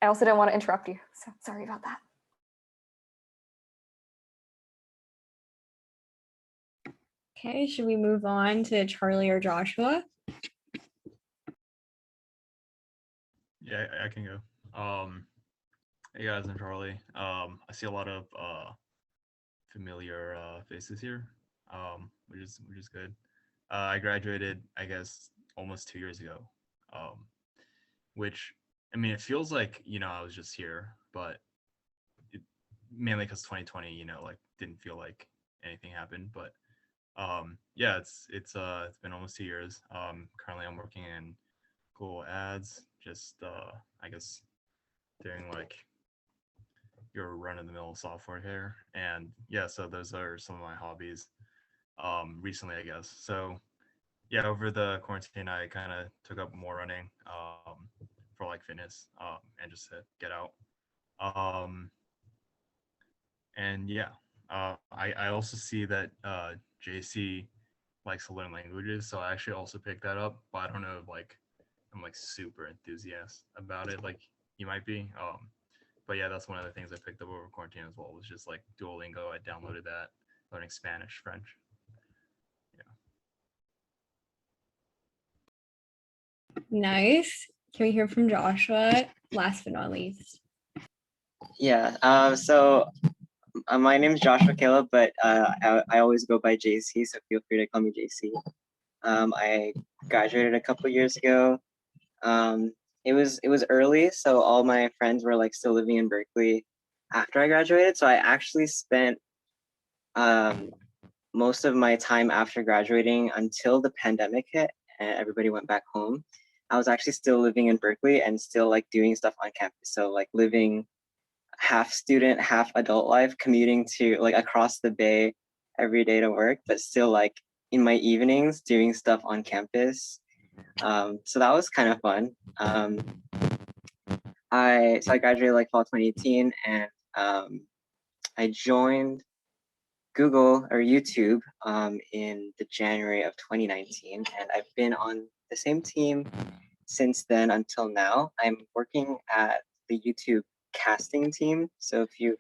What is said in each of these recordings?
I also didn't want to interrupt you, so sorry about that. Okay, should we move on to Charlie or Joshua? Yeah, I can go. Hey guys, I'm Charlie. I see a lot of familiar faces here, which is good. I graduated, I guess, almost 2 years ago, which, I mean, it feels like, I was just here, but mainly because 2020, like didn't feel like anything happened. But yeah, it's been almost 2 years. Currently I'm working in Google Ads, just I guess doing like your run-of-the-mill software here. And yeah, so those are some of my hobbies recently, I guess. So yeah, over the quarantine, I kind of took up more running for like fitness and just to get out. And yeah, I also see that JC likes to learn languages, so I actually also picked that up. But I don't know if like I'm like super enthusiastic about it, like you might be. But yeah, that's one of the things I picked up over quarantine as well, was just like Duolingo. I downloaded that, learning Spanish, French. Nice. Can we hear from Joshua? Last but not least. Yeah, my name is Joshua Caleb, but I always go by JC, so feel free to call me JC. I graduated a couple years ago. It was early, so all my friends were like still living in Berkeley after I graduated. So I actually spent most of my time after graduating until the pandemic hit and everybody went back home. I was actually still living in Berkeley and still like doing stuff on campus. So like living half student, half adult life, commuting to like across the bay every day to work, but still like in my evenings doing stuff on campus. So that was kind of fun. I graduated like fall 2018, and I joined Google or YouTube in the January of 2019, and I've been on the same team since then until now. I'm working at the YouTube casting team. So if you've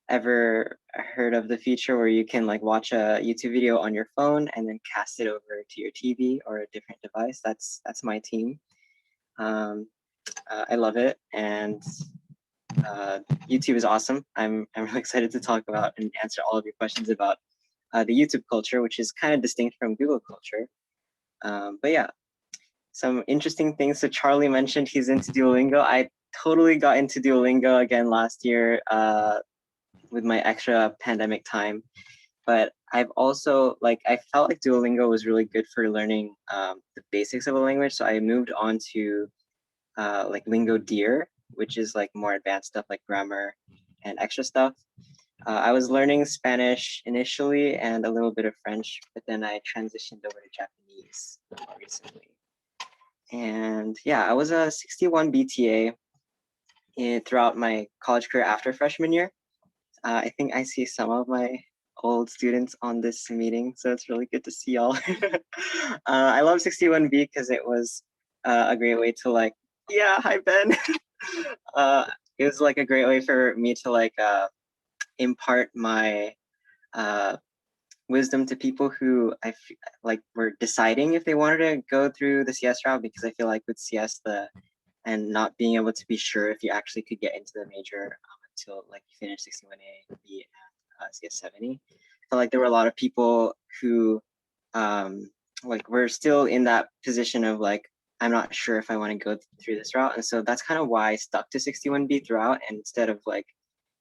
ever heard of the feature where you can like watch a YouTube video on your phone and then cast it over to your TV or a different device, that's my team. I love it, and YouTube is awesome. I'm really excited to talk about and answer all of your questions about the YouTube culture, which is kind of distinct from Google culture. But yeah, some interesting things. So Charlie mentioned he's into Duolingo. I totally got into Duolingo again last year with my extra pandemic time. But I've also I felt like Duolingo was really good for learning the basics of a language. So I moved on to like Lingo Deer, which is like more advanced stuff like grammar and extra stuff. I was learning Spanish initially and a little bit of French, but then I transitioned over to Japanese recently. And yeah, I was a 61 BTA throughout my college career after freshman year. I think I see some of my old students on this meeting, so it's really good to see y'all. I love 61B because it was a great way to like, yeah, hi Ben. It was like a great way for me to like impart my wisdom to people who like were deciding if they wanted to go through the CS route, because I feel like with CS and not being able to be sure if you actually could get into the major until like you finish 61A, B, and CS 70. So like there were a lot of people who like were still in that position of like, I'm not sure if I want to go through this route. And so that's kind of why I stuck to 61B throughout, and instead of like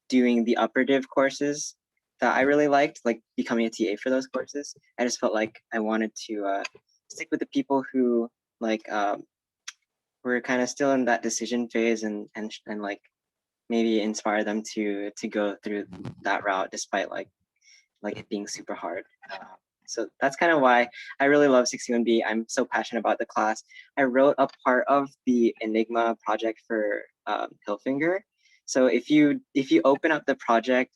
doing the upper div courses that I really liked, like becoming a TA for those courses, I just felt like I wanted to stick with the people who like were kind of still in that decision phase, and like maybe inspire them to go through that route despite like it being super hard. So that's kind of why I really love 61B. I'm so passionate about the class. I wrote a part of the Enigma project for Hillfinger. So if you open up the project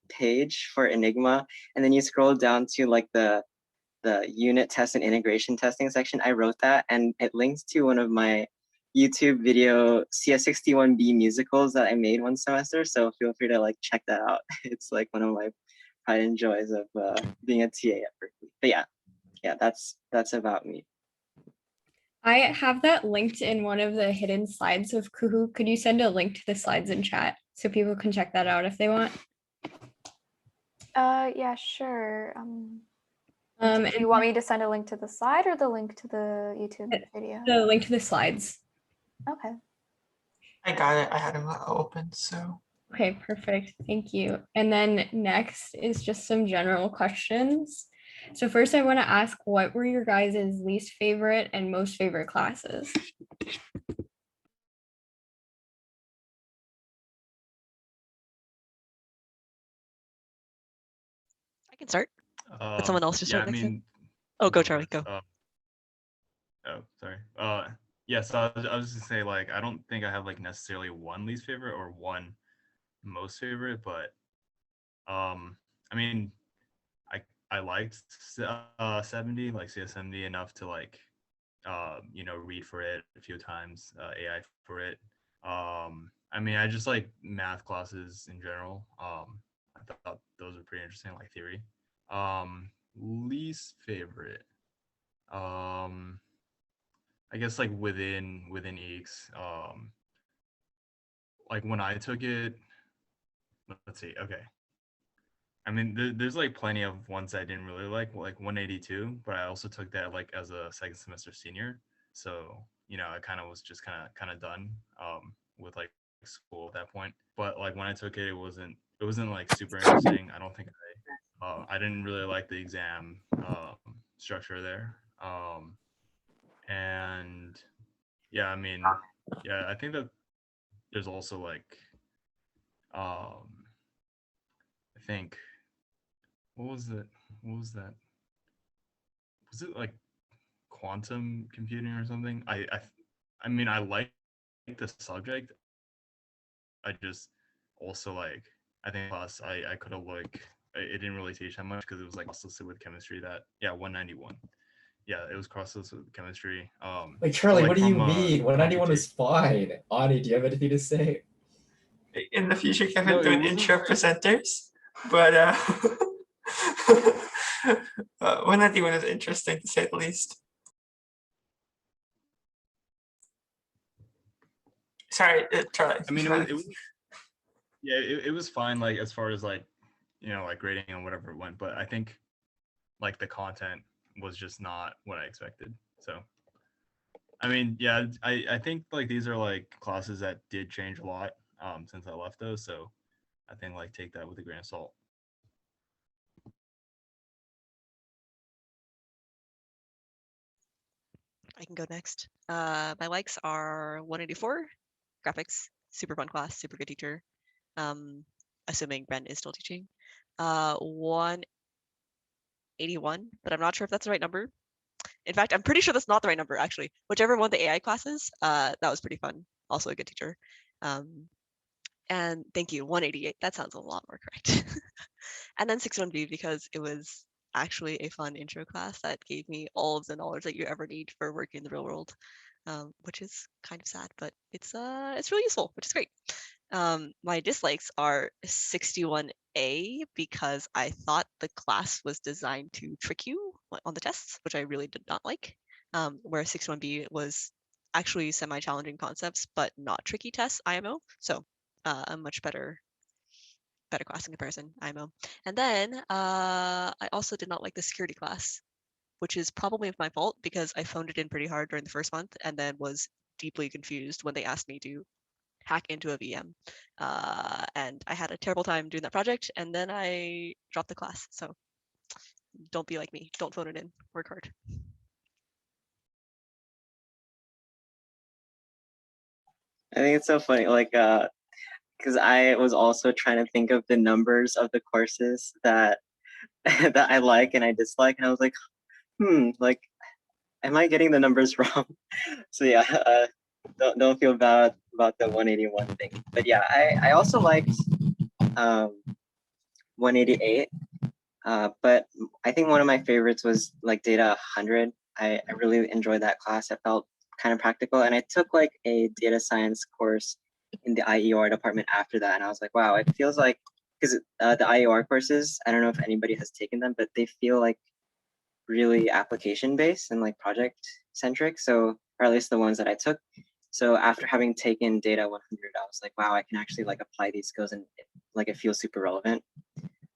page for Enigma and then you scroll down to like the unit test and integration testing section, I wrote that, and it links to one of my YouTube video CS61B musicals that I made one semester. So feel free to like check that out. It's like one of my pride and joys of being a TA at Berkeley. But yeah, that's about me. I have that linked in one of the hidden slides of Kuhu. Could you send a link to the slides in chat so people can check that out if they want? Yeah, sure. Do you want me to send a link to the slide or the link to the YouTube video? The link to the slides. Okay. I got it. I had them open, so. Okay, perfect. Thank you. And then next is just some general questions. So first I want to ask, what were your guys' least favorite and most favorite classes? I can start. But someone else just Yeah, start I next time? mean, Oh, go I'll Charlie, first. go. Oh, sorry. Yeah, so I was just gonna say, like, I don't think I have like necessarily one least favorite or one most favorite, but I mean, I liked 70, like CS70 enough to like read for it a few times, AI for it. I mean, I just like math classes in general. I thought those were pretty interesting, like theory. Least favorite. I guess like within eeks, like when I took it, let's see, okay. I mean, there's like plenty of ones I didn't really like 182, but I also took that like as a second semester senior. So, I kind of was just kind of done with like school at that point. But like when I took it, it wasn't like super interesting. I don't think I didn't really like the exam structure there. And yeah, I mean, yeah, I think that there's also like I think what was that? Was it like quantum computing or something? I mean, I like the subject. I just also like, I think plus I could have like, it didn't really teach that much because it was like also with chemistry that, yeah, 191. Yeah, it was cross-listed with chemistry. Wait, Charlie, like what do you from, mean? 191 is fine. Ani, do you have anything to say? In the future, Kevin, No, it doing wasn't intro like- presenters, but 191 is interesting to say the least. Sorry, Charlie. I mean, it was yeah, it was fine, like as far as like, like grading and whatever it went, but I think like the content was just not what I expected. So I mean, yeah, I think like these are like classes that did change a lot since I left those. So I think like take that with a grain of salt. I can go next. My likes are 184, graphics, super fun class, super good teacher. Assuming Ben is still teaching. 181, but I'm not sure if that's the right number. In fact, I'm pretty sure that's not the right number, actually. Whichever one the AI classes, that was pretty fun. Also a good teacher. And thank you, 188. That sounds a lot more correct. And then 61B because it was actually a fun intro class that gave me all of the knowledge that you ever need for working in the real world, which is kind of sad, but it's really useful, which is great. My dislikes are 61A because I thought the class was designed to trick you on the tests, which I really did not like. Whereas 61B was actually semi-challenging concepts, but not tricky tests, IMO. So a much better class in comparison, IMO. And then I also did not like the security class, which is probably my fault because I phoned it in pretty hard during the first month and then was deeply confused when they asked me to hack into a VM. And I had a terrible time doing that project and then I dropped the class. So don't be like me, don't phone it in, work hard. I think it's so funny, like, because I was also trying to think of the numbers of the courses that that I like and I dislike, and I was like, like, am I getting the numbers wrong? So yeah, don't feel bad about the 181 thing. But yeah, I also liked 188. But I think one of my favorites was like Data 100. I really enjoyed that class. I felt kind of practical. And I took like a data science course in the IER department after that. And I was like, wow, it feels like, because the IER courses, I don't know if anybody has taken them, but they feel like really application based and like project centric. So, or at least the ones that I took. So after having taken data 100, I was like, wow, I can actually like apply these skills and like it feels super relevant.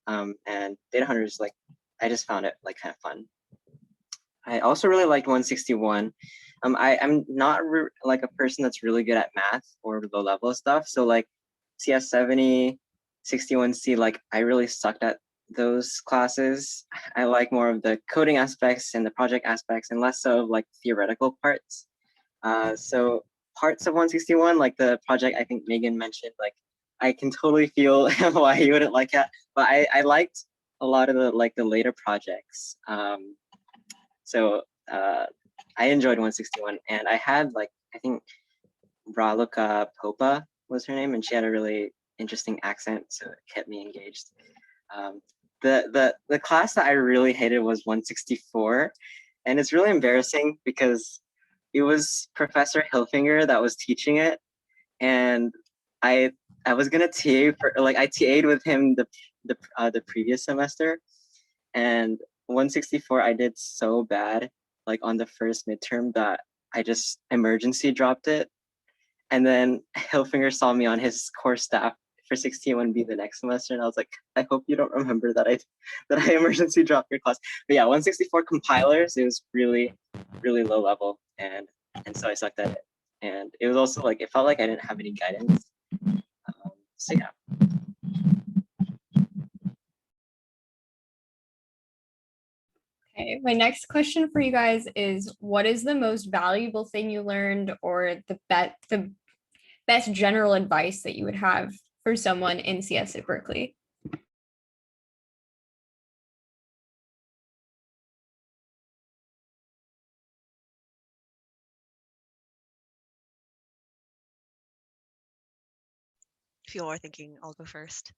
And data hunters, like, I just found it like kind of fun. I also really liked 161. I'm not like a person that's really good at math or low level stuff. So like CS 70, 61C, like I really sucked at those classes. I like more of the coding aspects and the project aspects and less so of like theoretical parts. So parts of 161, like the project I think Megan mentioned, like I can totally feel why you wouldn't like it, but I liked a lot of the like the later projects. So I enjoyed 161, and I had like I think Raluca Popa was her name, and she had a really interesting accent, so it kept me engaged. The class that I really hated was 164, and it's really embarrassing because it was Professor Hilfinger that was teaching it, and I was gonna TA for like I TA'd with him the previous semester, and 164 I did so bad like on the first midterm that I just emergency dropped it, and then Hilfinger saw me on his core staff for 61B the next semester, and I was like, I hope you don't remember that I emergency dropped your class. But yeah, 164 compilers, it was really low level, and so I sucked at it, and it was also like it felt like I didn't have any guidance. So yeah. Okay, my next question for you guys is, what is the most valuable thing you learned, or the best general advice that you would have for someone in CS at Berkeley? If you are thinking, I'll go first.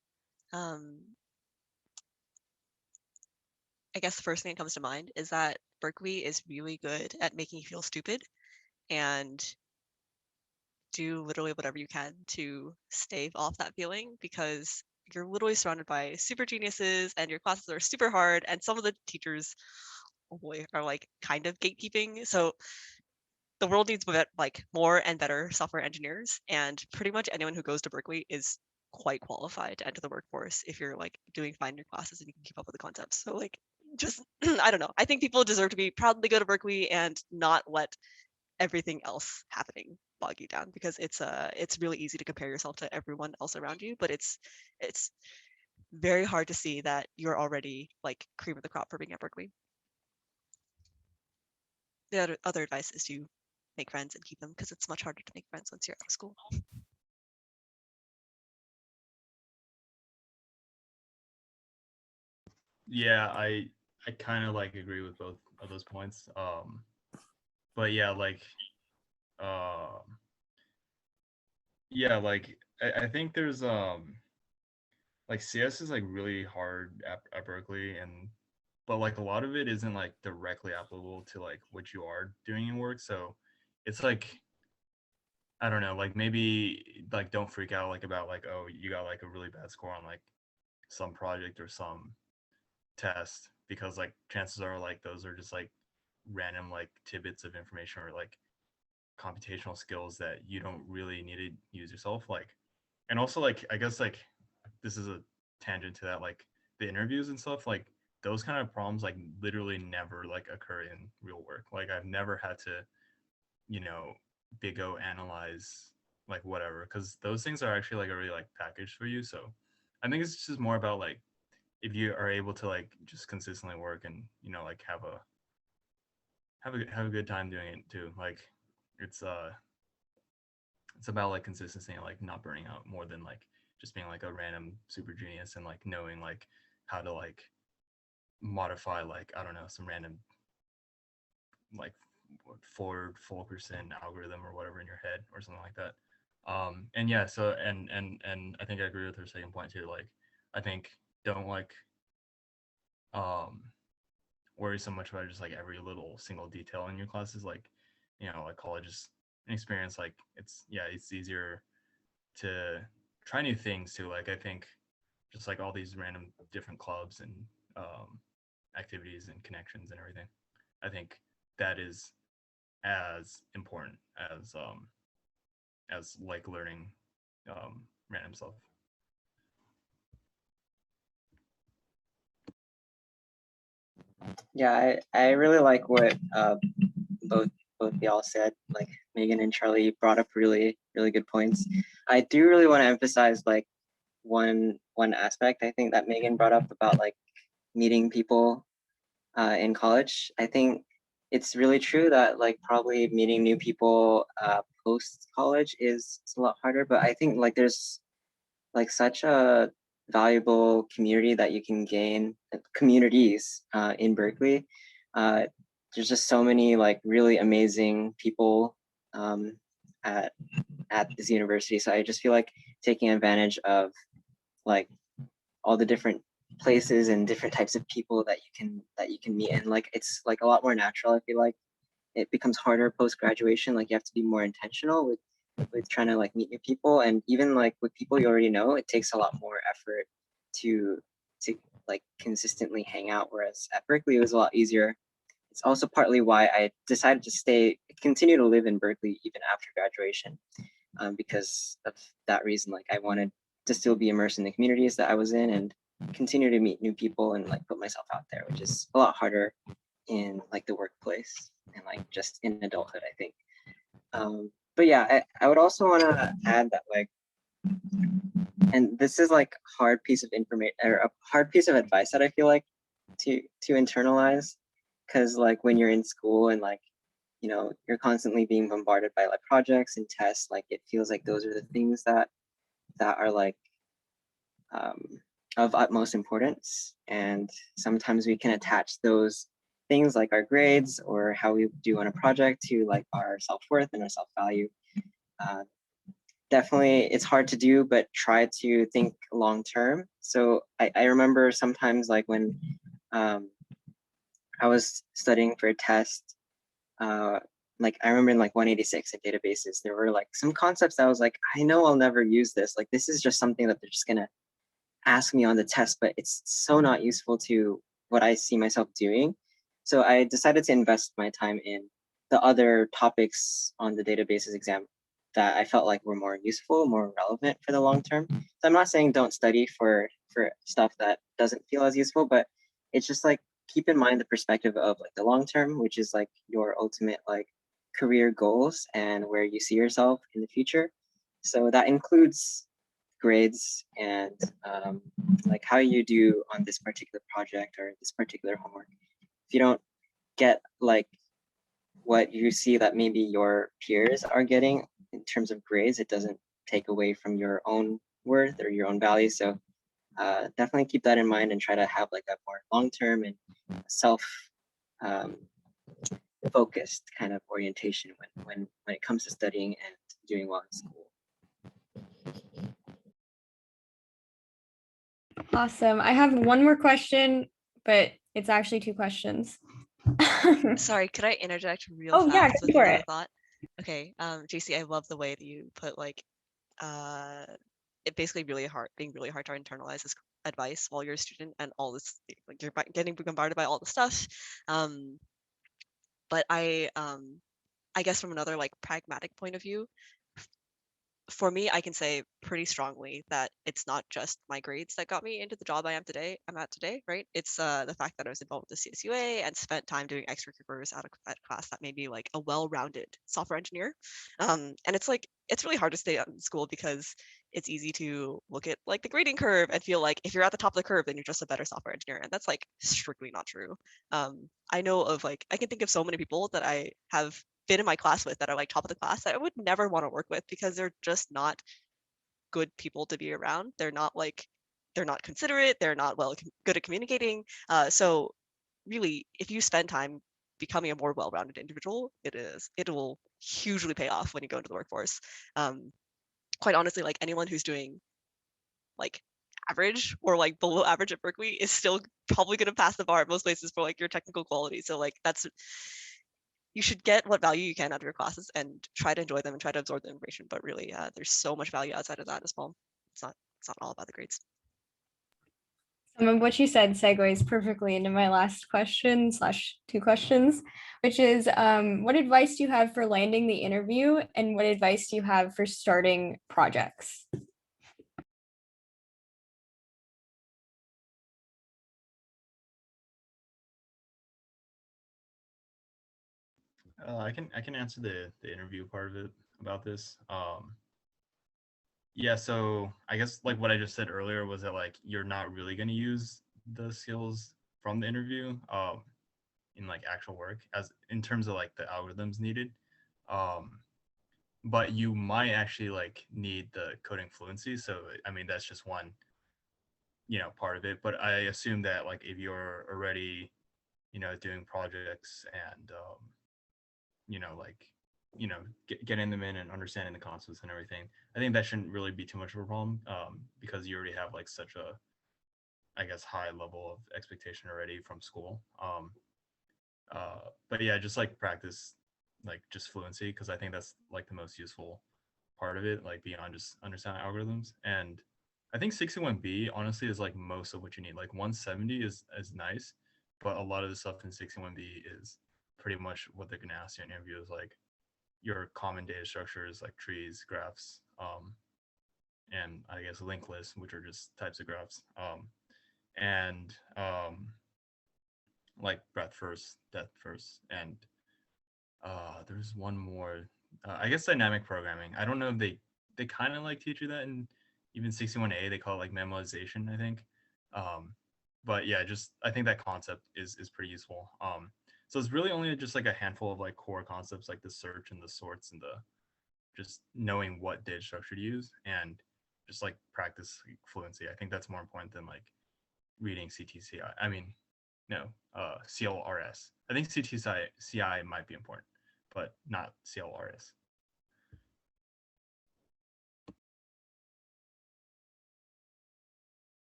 I guess the first thing that comes to mind is that Berkeley is really good at making you feel stupid, and do literally whatever you can to stave off that feeling, because you're literally surrounded by super geniuses and your classes are super hard, and some of the teachers, oh boy, are like kind of gatekeeping. So the world needs like more and better software engineers, and pretty much anyone who goes to Berkeley is quite qualified to enter the workforce if you're like doing fine in your classes and you can keep up with the concepts. So like just I don't know. I think people deserve to be proud to go to Berkeley and not let everything else happening bog you down, because it's really easy to compare yourself to everyone else around you, but it's very hard to see that you're already like cream of the crop for being at Berkeley. The other advice is to make friends and keep them, because it's much harder to make friends once you're out of school. Yeah, I kind of like agree with both of those points. But yeah, like yeah, like I think there's like CS is like really hard at Berkeley, and but like a lot of it isn't like directly applicable to like what you are doing in work. So it's like I don't know, like maybe like don't freak out like about like, oh, you got like a really bad score on like some project or some test, because like chances are like those are just like random like tidbits of information or like computational skills that you don't really need to use yourself. Like, and also like I guess like this is a tangent to that, like the interviews and stuff, like those kind of problems like literally never like occur in real work. Like I've never had to, you know, big O analyze like whatever, because those things are actually like already like packaged for you. So I think it's just more about like if you are able to like just consistently work and, you know, like have a good time doing it too. Like it's about like consistency and like not burning out more than like just being like a random super genius and like knowing like how to like modify like I don't know some random like 4% algorithm or whatever in your head or something like that. And yeah, so and I think I agree with her second point too. Like I think don't like worry so much about just like every little single detail in your classes. Like you know, like college is an experience. Like it's easier to try new things too. Like I think just like all these random different clubs and activities and connections and everything. I think that is as important as like learning random stuff. Yeah, I really like what both y'all said. Like Megan and Charlie brought up really good points. I do really want to emphasize like one aspect I think that Megan brought up about like meeting people in college. I think it's really true that like probably meeting new people post college is a lot harder, but I think like there's like such a valuable community that you can gain, communities in Berkeley. There's just so many like really amazing people at this university. So I just feel like taking advantage of like all the different places and different types of people that you can meet, and like it's like a lot more natural. I feel like it becomes harder post graduation. Like you have to be more intentional with trying to like meet new people, and even like with people you already know, it takes a lot more effort to like consistently hang out. Whereas at Berkeley, it was a lot easier. It's also partly why I decided to continue to live in Berkeley even after graduation, because of that reason. Like I wanted to still be immersed in the communities that I was in and continue to meet new people and like put myself out there, which is a lot harder in like the workplace and like just in adulthood, I think. But yeah, I would also want to add that like, and this is like hard piece of information or a hard piece of advice that I feel like to internalize, because like when you're in school and like, you know, you're constantly being bombarded by like projects and tests, like it feels like those are the things that are like of utmost importance, and sometimes we can attach those things like our grades or how we do on a project to like our self-worth and our self-value. Definitely it's hard to do, but try to think long term. So I remember sometimes like when I was studying for a test, like I remember in like 186 in databases, there were like some concepts that I was like, I know I'll never use this. Like this is just something that they're just gonna ask me on the test, but it's so not useful to what I see myself doing. So I decided to invest my time in the other topics on the databases exam that I felt like were more useful, more relevant for the long term. So I'm not saying don't study for stuff that doesn't feel as useful, but it's just like keep in mind the perspective of like the long term, which is like your ultimate like career goals and where you see yourself in the future. So that includes grades and like how you do on this particular project or this particular homework. If you don't get like what you see that maybe your peers are getting in terms of grades, it doesn't take away from your own worth or your own value. So definitely keep that in mind and try to have like a more long-term and self focused kind of orientation when it comes to studying and doing well in school. Awesome. I have one more question, but it's actually two questions. Sorry, could I interject real Oh, yeah, fast go with for another it. thought? Okay, JC, I love the way that you put like it basically being really hard to internalize this advice while you're a student and all this like you're getting bombarded by all the stuff. But I guess from another like pragmatic point of view, for me, I can say pretty strongly that it's not just my grades that got me into the job I'm at today, right? It's the fact that I was involved with the CSUA and spent time doing extracurriculars out of class that made me like a well-rounded software engineer. And it's like, it's really hard to stay in school because it's easy to look at like the grading curve and feel like if you're at the top of the curve, then you're just a better software engineer. And that's like strictly not true. I know of like, I can think of so many people that I have been in my class with that are like top of the class that I would never want to work with because they're just not good people to be around. They're not considerate. They're not good at communicating. So really, if you spend time becoming a more well-rounded individual, it will hugely pay off when you go into the workforce. Quite honestly, like anyone who's doing like average or like below average at Berkeley is still probably going to pass the bar at most places for like your technical quality. So like you should get what value you can out of your classes and try to enjoy them and try to absorb the information. But really, there's so much value outside of that as well. It's not all about the grades. Some of what you said segues perfectly into my last question / 2 questions, which is what advice do you have for landing the interview, and what advice do you have for starting projects? I can answer the interview part of it about this. Yeah, so I guess like what I just said earlier was that like you're not really going to use the skills from the interview in like actual work as in terms of like the algorithms needed. But you might actually like need the coding fluency. So I mean that's just one, part of it. But I assume that like if you're already, doing projects and like getting them in and understanding the concepts and everything, I think that shouldn't really be too much of a problem because you already have like such a, I guess, high level of expectation already from school. But yeah, just like practice like just fluency, because I think that's like the most useful part of it, like beyond just understanding algorithms. And I think 61B honestly is like most of what you need. Like 170 is nice, but a lot of the stuff in 61B is pretty much what they're gonna ask you in interviews, like your common data structures like trees, graphs, and I guess linked lists, which are just types of graphs, and like breadth first, depth first, and there's one more. I guess dynamic programming. I don't know if they kind of like teach you that in even 61A. They call it like memoization, I think. But yeah, just I think that concept is pretty useful. So it's really only just like a handful of like core concepts like the search and the sorts and the just knowing what data structure to use and just like practice fluency. I think that's more important than like reading CTCI. I mean, no, CLRS. I think CTCI might be important, but not CLRS.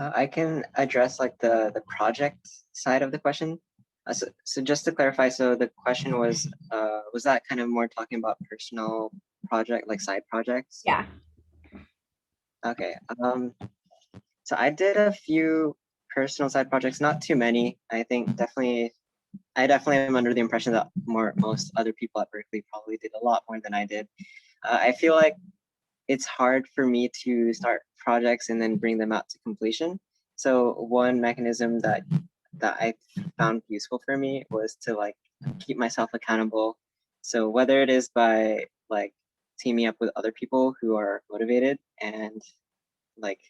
I can address like the project side of the question. So just to clarify, so the question was that kind of more talking about personal project, like side projects? Yeah. Okay. So I did a few personal side projects, not too many. I definitely am under the impression that most other people at Berkeley probably did a lot more than I did. I feel like it's hard for me to start projects and then bring them out to completion. So one mechanism that I found useful for me was to like keep myself accountable. So whether it is by like teaming up with other people who are motivated and like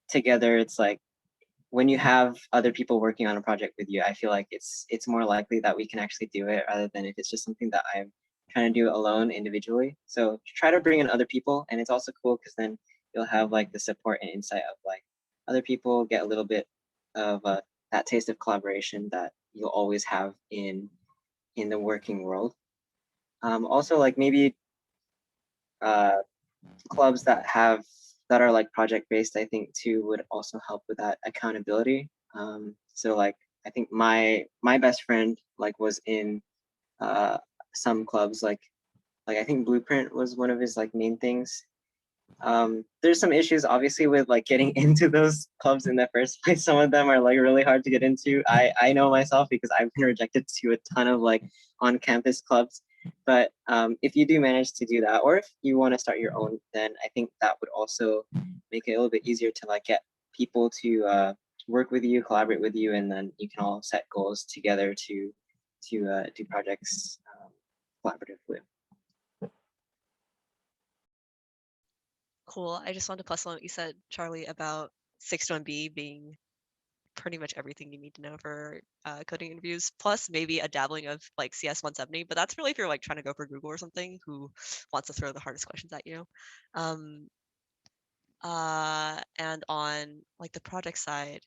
together, it's like when you have other people working on a project with you, I feel like it's more likely that we can actually do it rather than if it's just something that I'm trying to do alone individually. So try to bring in other people, and it's also cool because then you'll have like the support and insight of like other people, get a little bit of that taste of collaboration that you'll always have in the working world. Also, like maybe clubs that are like project based, I think too would also help with that accountability. So like I think my best friend like was in some clubs like I think Blueprint was one of his like main things. There's some issues obviously with like getting into those clubs in the first place. Some of them are like really hard to get into. I know myself because I've been rejected to a ton of like on-campus clubs. But if you do manage to do that, or if you want to start your own, then I think that would also make it a little bit easier to like get people to work with you, collaborate with you, and then you can all set goals together to do projects collaboratively. Cool. I just wanted to plus on what you said, Charlie, about 61B being pretty much everything you need to know for coding interviews, plus maybe a dabbling of like CS 170, but that's really if you're like trying to go for Google or something who wants to throw the hardest questions at you. And on like the project side,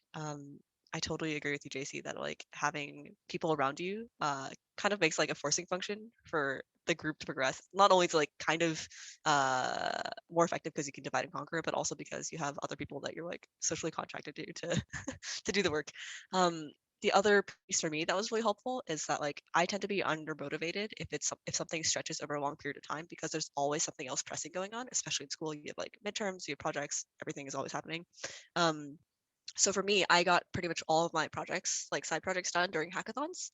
I totally agree with you, JC, that like having people around you kind of makes like a forcing function for the group to progress. Not only to like kind of more effective because you can divide and conquer, but also because you have other people that you're like socially contracted to to do the work. The other piece for me that was really helpful is that like I tend to be undermotivated if something stretches over a long period of time because there's always something else pressing going on, especially in school. You have like midterms, you have projects, everything is always happening. So for me, I got pretty much all of my projects, like side projects, done during hackathons.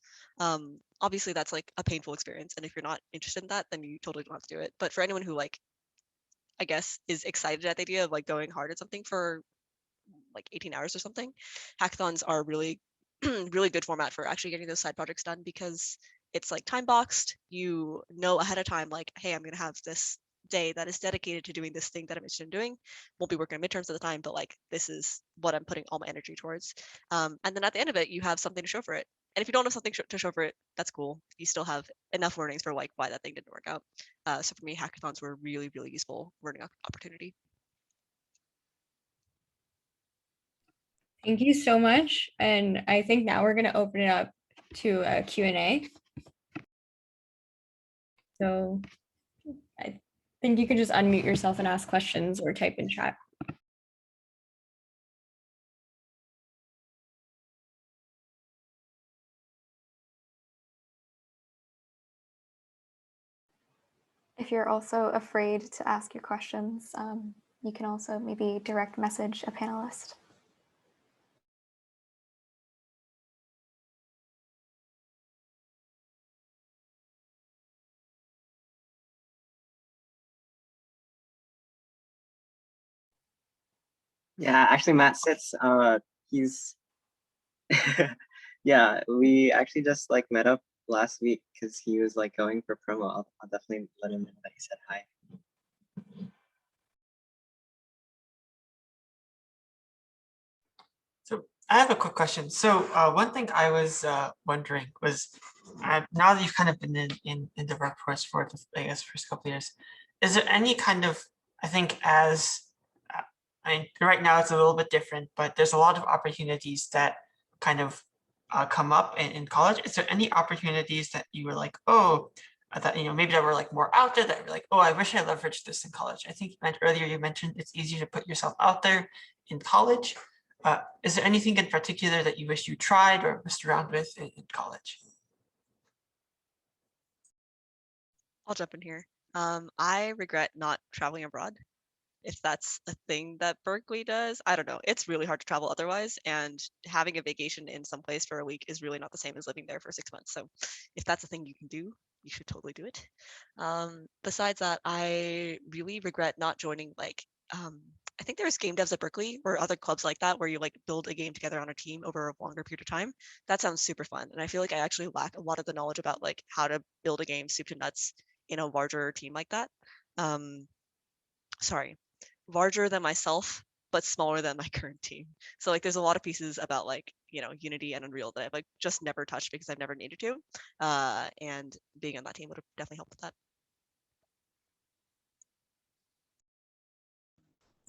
Obviously, that's like a painful experience, and if you're not interested in that, then you totally don't have to do it. But for anyone who like, I guess, is excited at the idea of like going hard at something for like 18 hours or something, hackathons are really really good format for actually getting those side projects done because it's like time boxed. You know ahead of time, like, hey, I'm gonna have this day that is dedicated to doing this thing that I'm interested in doing. Won't be working on midterms at the time, but like this is what I'm putting all my energy towards. And then at the end of it, you have something to show for it. And if you don't have something to show for it, that's cool. You still have enough learnings for like why that thing didn't work out. So for me, hackathons were really, really useful learning opportunity. Thank you so much. And I think now we're going to open it up to a Q&A. So I think you can just unmute yourself and ask questions or type in chat. If you're also afraid to ask your questions, you can also maybe direct message a panelist. Yeah, actually, Matt sits. He's yeah. We actually just like met up last week because he was like going for promo. I'll definitely let him know that he said hi. So I have a quick question. So one thing I was wondering was, now that you've kind of been in the workforce for the, I guess, first couple of years, is there any kind of, I think as, I mean, right now it's a little bit different, but there's a lot of opportunities that kind of come up in college. Is there any opportunities that you were like, oh, that, you know, maybe that were like more out there that were like, oh, I wish I leveraged this in college. I think earlier you mentioned it's easier to put yourself out there in college. Is there anything in particular that you wish you tried or messed around with in college? I'll jump in here. I regret not traveling abroad. If that's a thing that Berkeley does, I don't know. It's really hard to travel otherwise, and having a vacation in some place for a week is really not the same as living there for 6 months. So if that's a thing you can do, you should totally do it. Besides that, I really regret not joining like I think there's game devs at Berkeley or other clubs like that where you like build a game together on a team over a longer period of time. That sounds super fun. And I feel like I actually lack a lot of the knowledge about like how to build a game soup to nuts in a larger team like that. Sorry, larger than myself, but smaller than my current team. So like there's a lot of pieces about like, you know, Unity and Unreal that I've like just never touched because I've never needed to. And being on that team would have definitely helped with that.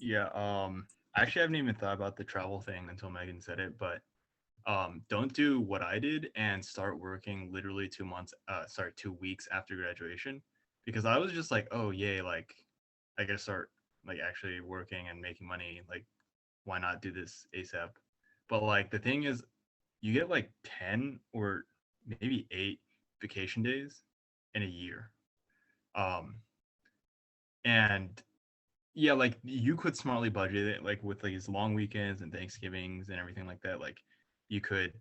Yeah, I actually haven't even thought about the travel thing until Megan said it, but don't do what I did and start working literally 2 weeks after graduation, because I was just like, oh yay, like I gotta start like actually working and making money, like why not do this ASAP? But like the thing is, you get like 10 or maybe 8 vacation days in a year. And yeah, like you could smartly budget it, like with like these long weekends and Thanksgivings and everything like that. Like you could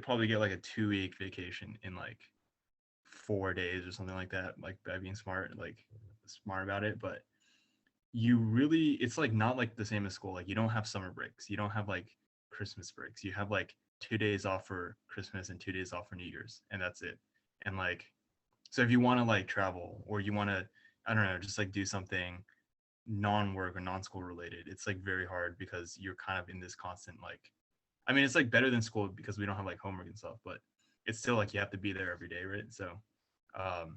probably get like a 2-week vacation in like 4 days or something like that, like by being smart about it. But you really, it's like not like the same as school. Like you don't have summer breaks, you don't have like Christmas breaks. You have like 2 days off for Christmas and 2 days off for New Year's, and that's it. And like, so if you want to like travel or you want to, I don't know, just like do something non-work or non-school related, it's like very hard because you're kind of in this constant like, I mean, it's like better than school because we don't have like homework and stuff, but it's still like you have to be there every day, right? So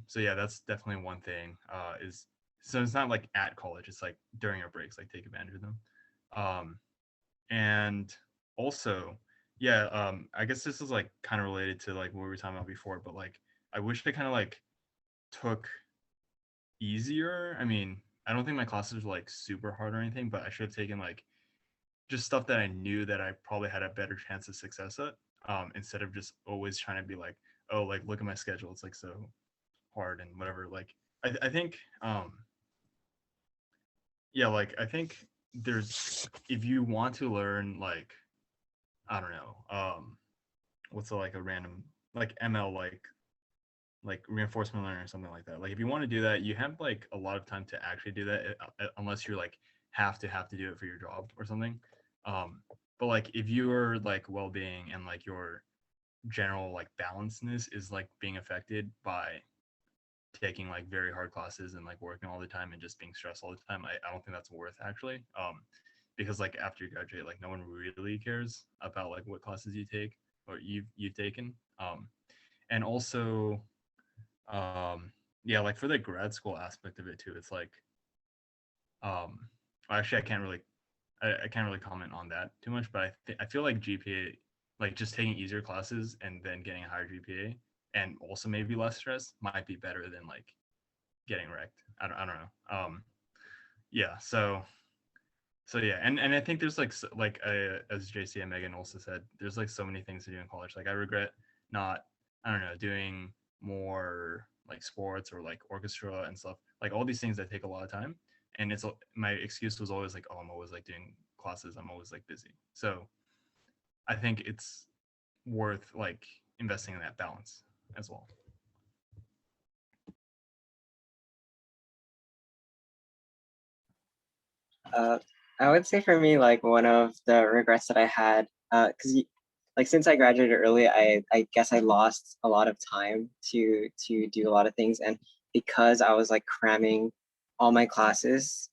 so yeah, that's definitely one thing. Is so it's not like at college, it's like during our breaks, like take advantage of them. And also, yeah, I guess this is like kind of related to like what we were talking about before, but like I wish I kind of like took easier. I mean, I don't think my classes were like super hard or anything, but I should have taken like just stuff that I knew that I probably had a better chance of success at, instead of just always trying to be like, oh, like look at my schedule, it's like so hard and whatever. Like I think yeah, like I think there's, if you want to learn like, I don't know, what's like a random like ML, like reinforcement learning or something like that. Like if you want to do that, you have like a lot of time to actually do that, unless you're like have to do it for your job or something. But like if your like well-being and like your general like balancedness is like being affected by taking like very hard classes and like working all the time and just being stressed all the time, I don't think that's worth actually. Because like after you graduate, like no one really cares about like what classes you take or you've taken. And also, yeah, like for the grad school aspect of it too, it's like, actually I can't really comment on that too much, but I feel like GPA, like just taking easier classes and then getting a higher GPA and also maybe less stress might be better than like getting wrecked. I don't know. Yeah, so yeah, and I think there's like like as JC and Megan also said, there's like so many things to do in college. Like I regret not, I don't know, doing more like sports or like orchestra and stuff. Like all these things that take a lot of time. And it's my excuse was always like, oh, I'm always like doing classes. I'm always like busy. So I think it's worth like investing in that balance as well. I would say for me, like one of the regrets that I had, because like since I graduated early, I guess I lost a lot of time to do a lot of things, and because I was like cramming all my classes,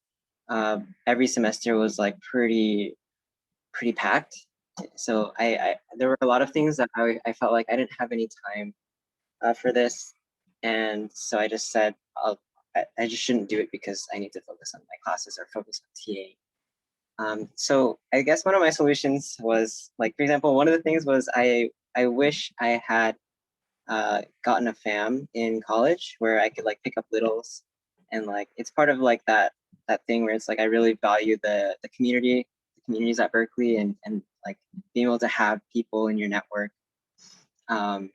every semester was like pretty packed. So I there were a lot of things that I felt like I didn't have any time for this, and so I just said I just shouldn't do it because I need to focus on my classes or focus on TA. So I guess one of my solutions was like, for example, one of the things was I wish I had gotten a fam in college where I could like pick up littles, and like it's part of like that thing where it's like I really value the communities at Berkeley, and like being able to have people in your network,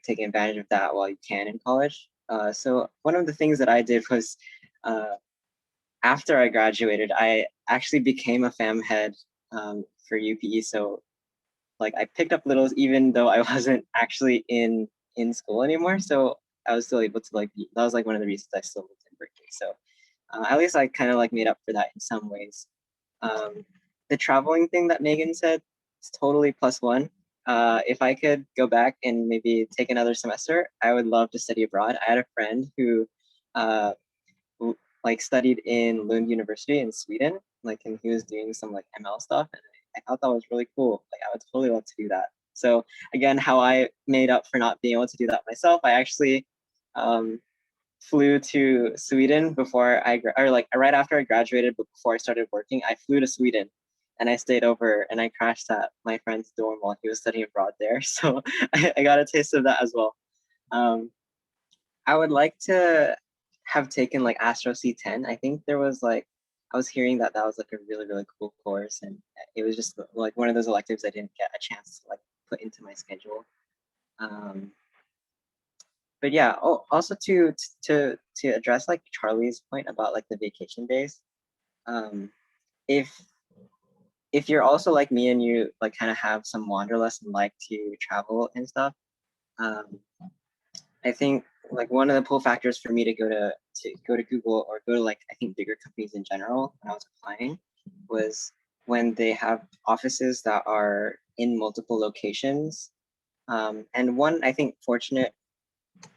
taking advantage of that while you can in college. So one of the things that I did was, after I graduated, I actually became a fam head for UPE. So like I picked up littles even though I wasn't actually in school anymore. So I was still able to like that was like one of the reasons I still lived in Berkeley. So at least I kind of like made up for that in some ways. The traveling thing that Megan said is totally +1. If I could go back and maybe take another semester, I would love to study abroad. I had a friend who uh, like studied in Lund University in Sweden, like, and he was doing some like ML stuff, and I thought that was really cool. Like I would totally love to do that. So again, how I made up for not being able to do that myself, I actually flew to Sweden before or like right after I graduated, but before I started working, I flew to Sweden and I stayed over and I crashed at my friend's dorm while he was studying abroad there. So I got a taste of that as well. I would like to have taken like Astro C10. I think there was like, I was hearing that that was like a really, really cool course. And it was just like one of those electives I didn't get a chance to like put into my schedule. But yeah, also to address like Charlie's point about like the vacation days, if you're also like me and you like kind of have some wanderlust and like to travel and stuff, I think like one of the pull factors for me to go to Google or go to like I think bigger companies in general when I was applying was when they have offices that are in multiple locations. And one I think fortunate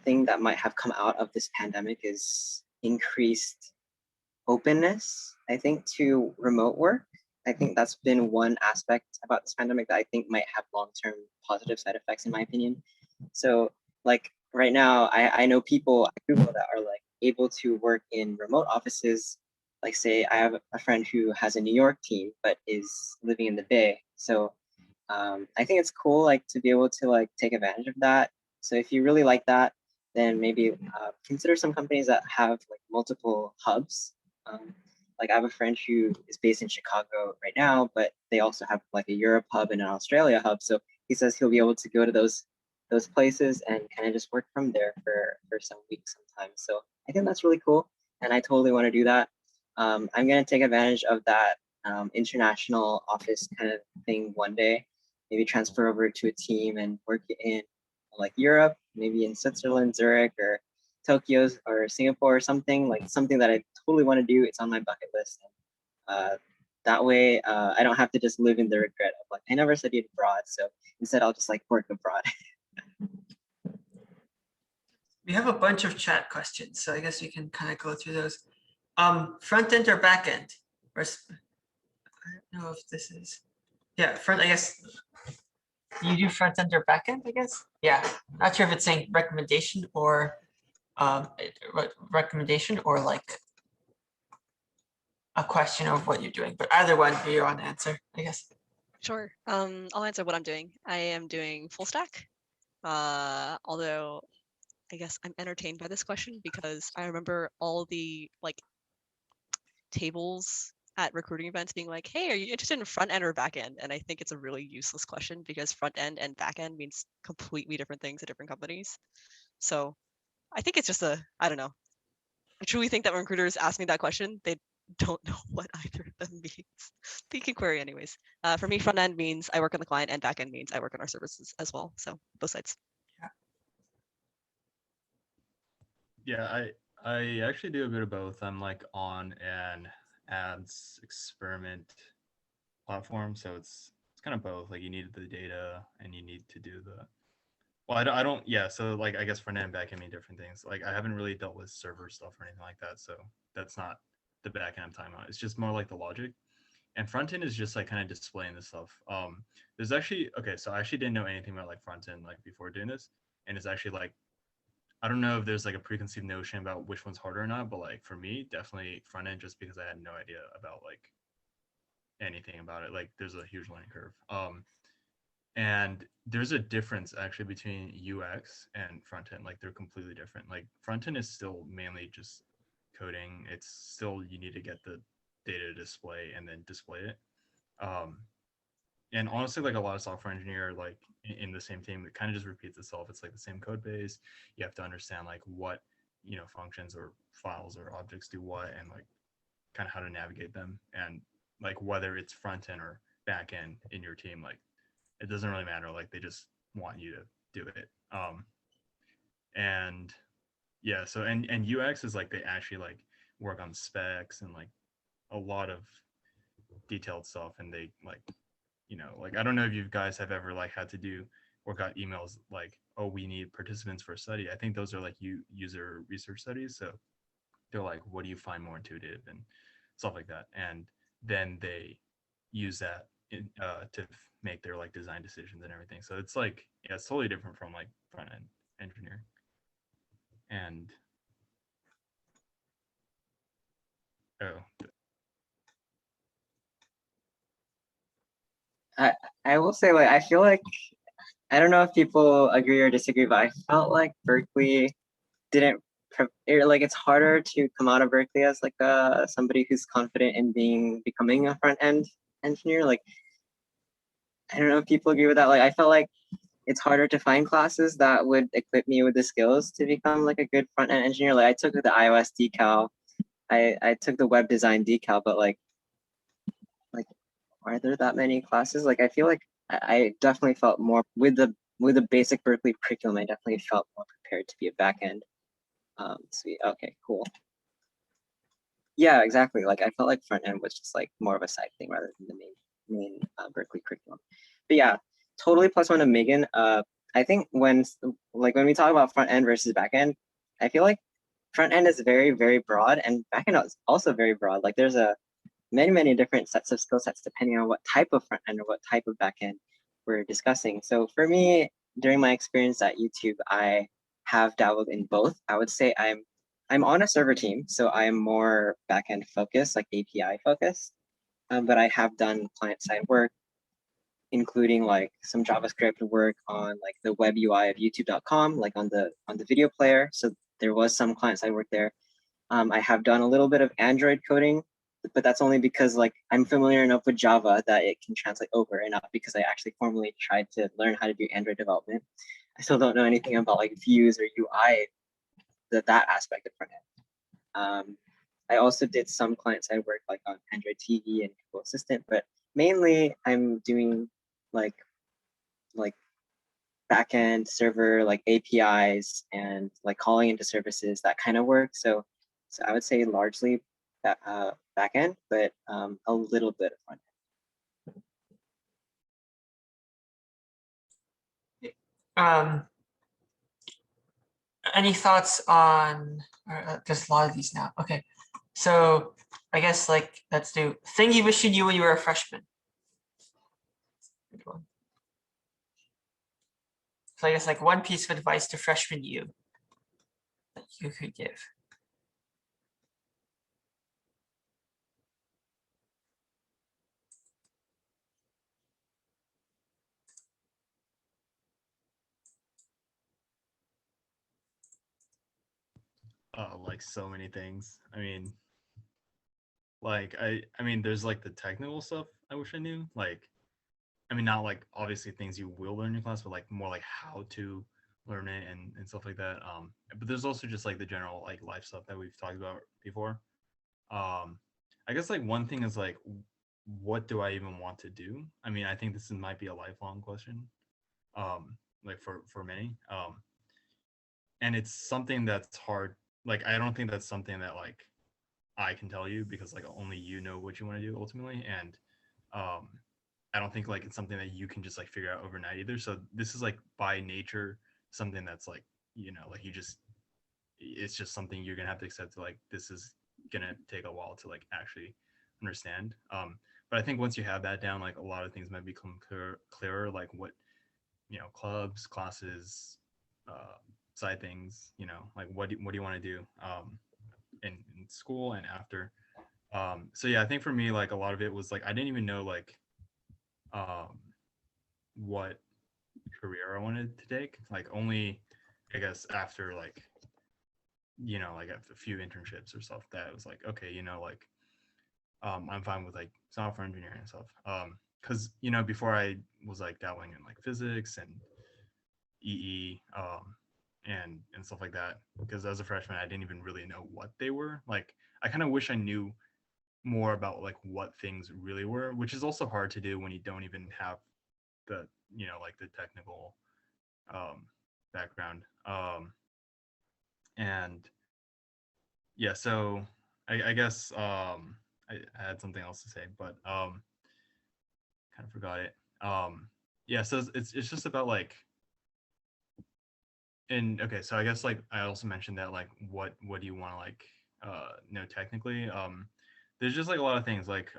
thing that might have come out of this pandemic is increased openness, I think, to remote work. I think that's been one aspect about this pandemic that I think might have long-term positive side effects, in my opinion. So like right now, I know people at Google that are like able to work in remote offices. Like say I have a friend who has a New York team, but is living in the Bay. So I think it's cool like to be able to like take advantage of that. So if you really like that, then maybe consider some companies that have like multiple hubs. Like I have a friend who is based in Chicago right now, but they also have like a Europe hub and an Australia hub. So he says he'll be able to go to those places and kind of just work from there for some weeks sometimes. So I think that's really cool, and I totally want to do that. I'm gonna take advantage of that international office kind of thing one day. Maybe transfer over to a team and work in like Europe, maybe in Switzerland, Zurich, or Tokyo or Singapore or something, like something that I totally want to do. It's on my bucket list. That way, I don't have to just live in the regret of like, I never studied abroad. So instead, I'll just like work abroad. We have a bunch of chat questions, so I guess we can kind of go through those. Front end or back end? I don't know if this is, yeah, front, I guess. You do front end or back end, I guess? Yeah, not sure if it's saying recommendation or like a question of what you're doing, but either one you're on answer, I guess. Sure. I'll answer what I'm doing. I am doing full stack. Although I guess I'm entertained by this question because I remember all the like tables at recruiting events being like, hey, are you interested in front end or back end? And I think it's a really useless question because front end and back end means completely different things at different companies. So I think it's just I don't know. I truly think that when recruiters ask me that question, they don't know what either of them means. They can query anyways. For me, front end means I work on the client and back end means I work on our services as well. So both sides. Yeah, I actually do a bit of both. I'm like on an ads experiment platform, so it's kind of both. Like you need the data and you need to do the. Well, I don't. Yeah, so like I guess front end and back end mean different things. Like I haven't really dealt with server stuff or anything like that, so that's not the back end I'm talking about. It's just more like the logic. And front end is just like kind of displaying the stuff. There's actually okay, so I actually didn't know anything about like front end like before doing this, and it's actually like I don't know if there's like a preconceived notion about which one's harder or not, but like for me, definitely front end just because I had no idea about like anything about it. Like there's a huge learning curve. And there's a difference actually between UX and front end. Like they're completely different. Like front end is still mainly just coding. It's still you need to get the data to display and then display it. And honestly, like a lot of software engineer, like in the same team, it kind of just repeats itself. It's like the same code base. You have to understand like what, functions or files or objects do what, and like kind of how to navigate them. And like whether it's front end or back end in your team, like it doesn't really matter. Like they just want you to do it. And yeah, so and UX is like they actually like work on specs and like a lot of detailed stuff, and they like like I don't know if you guys have ever like had to do or got emails like, oh, we need participants for a study. I think those are like user research studies. So they're like, what do you find more intuitive and stuff like that. And then they use that to make their like design decisions and everything. So it's like, yeah, it's totally different from like front end engineering. And I will say like I feel like I don't know if people agree or disagree, but I felt like Berkeley didn't like it's harder to come out of Berkeley as like somebody who's confident in becoming a front end engineer. Like I don't know if people agree with that. Like I felt like it's harder to find classes that would equip me with the skills to become like a good front end engineer. Like I took the iOS decal, I took the web design decal, but like are there that many classes? Like I feel like I definitely felt more with the basic Berkeley curriculum. I definitely felt more prepared to be a back end. Sweet. Okay, cool. Yeah, exactly. Like I felt like front end was just like more of a side thing rather than the main Berkeley curriculum. But yeah, totally plus one to Megan. I think when we talk about front end versus back end, I feel like front end is very, very broad and back end is also very broad. Like there's many different sets of skill sets depending on what type of front end or what type of back end we're discussing. So for me, during my experience at YouTube, I have dabbled in both. I would say I'm on a server team, so I am more back-end focused, like API focused. But I have done client-side work. including like some JavaScript work on like the web UI of youtube.com, like on the video player. So there was some client side work there. I have done a little bit of Android coding, but that's only because like I'm familiar enough with Java that it can translate over, and not because I actually formally tried to learn how to do Android development. I still don't know anything about like views or UI, that aspect of front end. I also did some client side work like on Android TV and Google Assistant, but mainly I'm doing like backend server, like APIs and like calling into services, that kind of work. So I would say largely backend, but a little bit of front end. Any thoughts on, there's a lot of these now. Okay, so I guess like let's do thing you wish you knew when you were a freshman. Good one. So I guess like one piece of advice to freshman you that you could give. Like so many things. I mean, like I mean, there's like the technical stuff I wish I knew. Like, I mean, not like obviously things you will learn in class, but like more like how to learn it and stuff like that. But there's also just like the general like life stuff that we've talked about before. I guess like one thing is like, what do I even want to do? I mean, I think this might be a lifelong question, like for many. And it's something that's hard. Like, I don't think that's something that like I can tell you, because like only you know what you want to do ultimately. And I don't think like it's something that you can just like figure out overnight either. So this is like by nature something that's like, you know, like it's just something you're gonna have to accept, to like, this is gonna take a while to like actually understand. But I think once you have that down, like a lot of things might become clearer, like what, you know, clubs, classes, side things, you know, like what do you want to do in school and after. So yeah, I think for me, like a lot of it was like I didn't even know like what career I wanted to take, like only I guess after like, you know, like a few internships or stuff, that was like, okay, you know, like I'm fine with like software engineering and stuff. Because you know, before I was like dabbling in like physics and EE and stuff like that, because as a freshman I didn't even really know what they were. Like I kind of wish I knew more about like what things really were, which is also hard to do when you don't even have the, you know, like the technical background. And yeah, so I guess I had something else to say, but kind of forgot it. Yeah, so it's just about like, and okay, so I guess like I also mentioned that like what do you want to like know technically. There's just like a lot of things like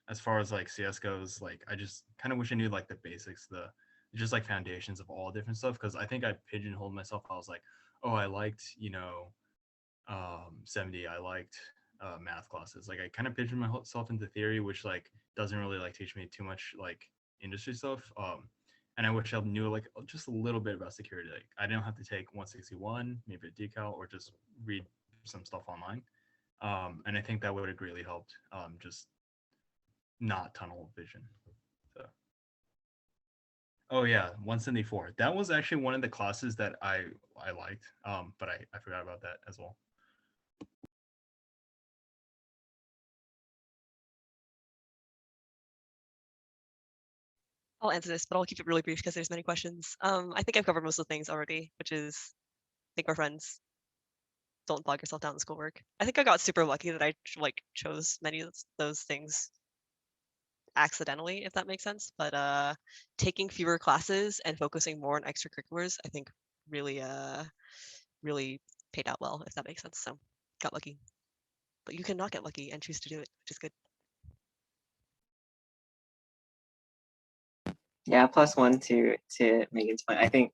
as far as like CS goes, like I just kind of wish I knew like the basics, the just like foundations of all different stuff, because I think I pigeonholed myself. I was like, oh, I liked, you know, 70, I liked math classes. Like I kind of pigeoned myself into theory, which like doesn't really like teach me too much like industry stuff. And I wish I knew like just a little bit about security. Like I didn't have to take 161, maybe a decal, or just read some stuff online. And I think that would have greatly helped, just not tunnel vision. So. Oh yeah, 174. That was actually one of the classes that I liked, but I forgot about that as well. I'll answer this, but I'll keep it really brief because there's many questions. I think I've covered most of the things already, which is make more friends. Don't bog yourself down in schoolwork. I think I got super lucky that I like chose many of those things accidentally, if that makes sense. But taking fewer classes and focusing more on extracurriculars, I think really really paid out well, if that makes sense. So got lucky. But you can not get lucky and choose to do it, which is good. Yeah, +1 to Megan's point. I think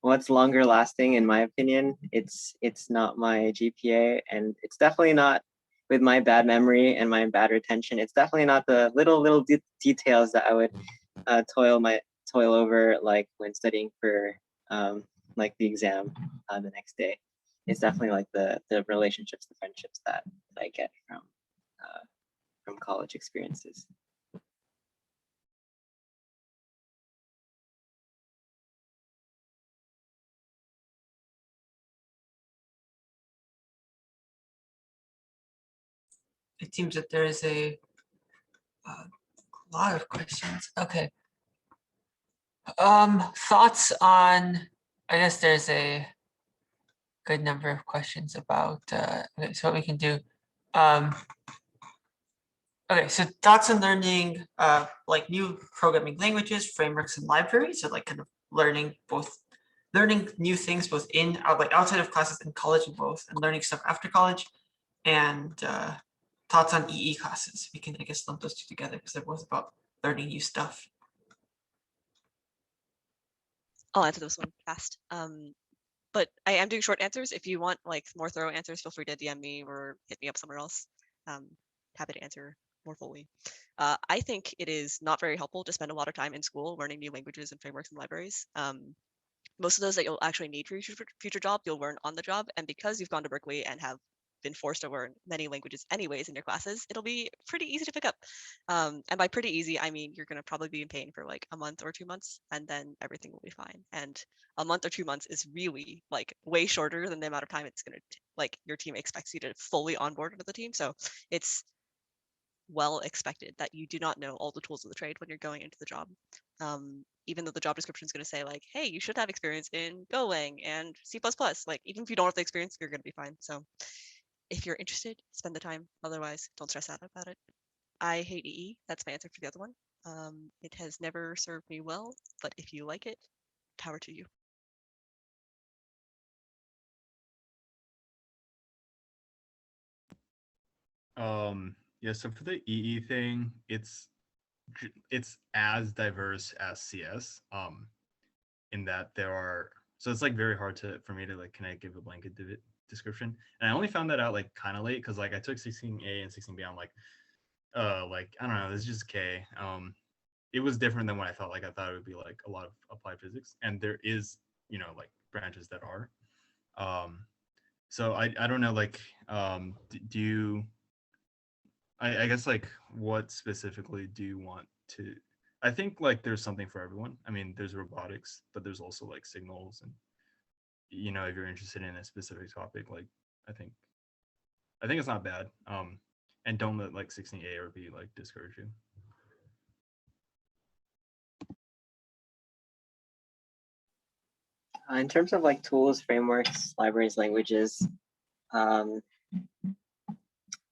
what's longer lasting, in my opinion, it's not my GPA, and it's definitely not with my bad memory and my bad retention, it's definitely not the little details that I would toil over, like when studying for like the exam the next day. It's definitely like the relationships, the friendships that I get from college experiences. It seems that there is a lot of questions. Okay. Thoughts on, I guess there's a good number of questions about, okay, so what we can do. Okay, so thoughts on learning like new programming languages, frameworks, and libraries, so like kind of learning new things both in like outside of classes in college and both, and learning stuff after college, and thoughts on EE classes. We can, I guess, lump those two together because they're both about learning new stuff. I'll answer this one fast. But I am doing short answers. If you want like more thorough answers, feel free to DM me or hit me up somewhere else. Happy to answer more fully. I think it is not very helpful to spend a lot of time in school learning new languages and frameworks and libraries. Most of those that you'll actually need for your future job, you'll learn on the job. And because you've gone to Berkeley and have been forced to learn many languages anyways in your classes, it'll be pretty easy to pick up. And by pretty easy, I mean you're going to probably be in pain for like a month or 2 months, and then everything will be fine. And a month or 2 months is really like way shorter than the amount of time it's going to like your team expects you to fully onboard into the team. So it's well expected that you do not know all the tools of the trade when you're going into the job. Even though the job description is going to say like, hey, you should have experience in Golang and C++, like even if you don't have the experience, you're going to be fine. So if you're interested, spend the time. Otherwise, don't stress out about it. I hate EE. That's my answer for the other one. It has never served me well, but if you like it, power to you. Yeah, so for the EE thing, it's as diverse as CS, in that there are, so it's like very hard for me to like, can I give a blanket description? And I only found that out like kind of late, because like I took 16A and 16B, I'm like I don't know, this is just K. It was different than what I felt like. I thought it would be like a lot of applied physics, and there is, like branches that are. So I don't know, like, do you, I guess like what specifically do you want to, I think like there's something for everyone. I mean, there's robotics, but there's also like signals, and if you're interested in a specific topic, like I think it's not bad. And don't let like 16A or B like discourage you. In terms of like tools, frameworks, libraries, languages,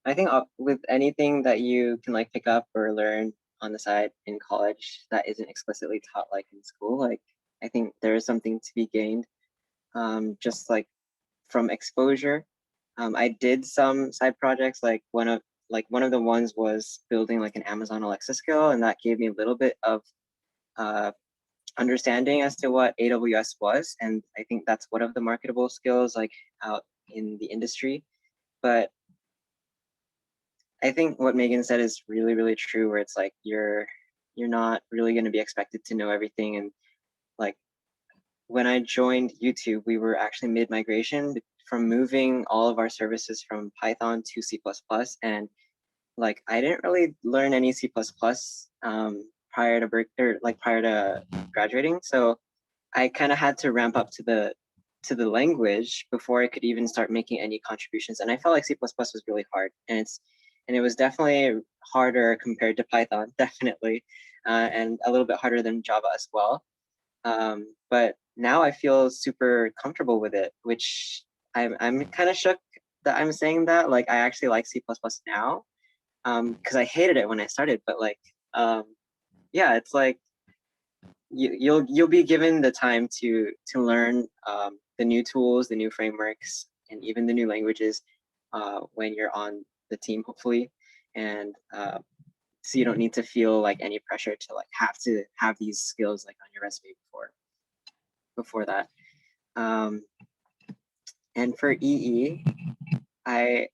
I think with anything that you can like pick up or learn on the side in college that isn't explicitly taught like in school, like I think there is something to be gained, just like from exposure. I did some side projects, like one of the ones was building like an Amazon Alexa skill, and that gave me a little bit of understanding as to what AWS was, and I think that's one of the marketable skills like out in the industry. But I think what Megan said is really, really true, where it's like you're not really going to be expected to know everything. And like when I joined YouTube, we were actually mid-migration from moving all of our services from Python to C++, and like I didn't really learn any C++ prior to graduating. So I kind of had to ramp up to the language before I could even start making any contributions. And I felt like C++ was really hard, and it was definitely harder compared to Python, definitely, and a little bit harder than Java as well. But now I feel super comfortable with it, which I'm kind of shook that I'm saying that. Like I actually like C++ now, because I hated it when I started. But like, yeah, it's like you'll be given the time to learn the new tools, the new frameworks, and even the new languages when you're on the team, hopefully. And so you don't need to feel like any pressure to like have to have these skills like on your resume before that. And for EE, I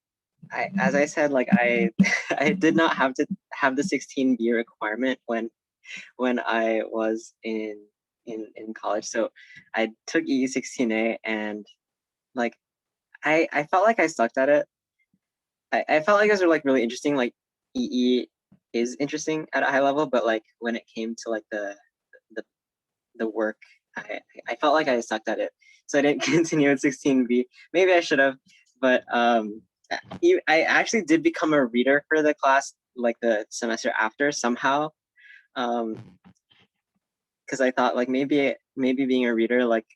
as I said, like I I did not have to have the 16B requirement when I was in college. So I took EE16A, and like I felt like I sucked at it. I felt like those were like really interesting. Like EE is interesting at a high level, but like when it came to like the the work, I felt like I sucked at it. So I didn't continue at 16B. Maybe I should have, but I actually did become a reader for the class like the semester after somehow. Because I thought like maybe being a reader, like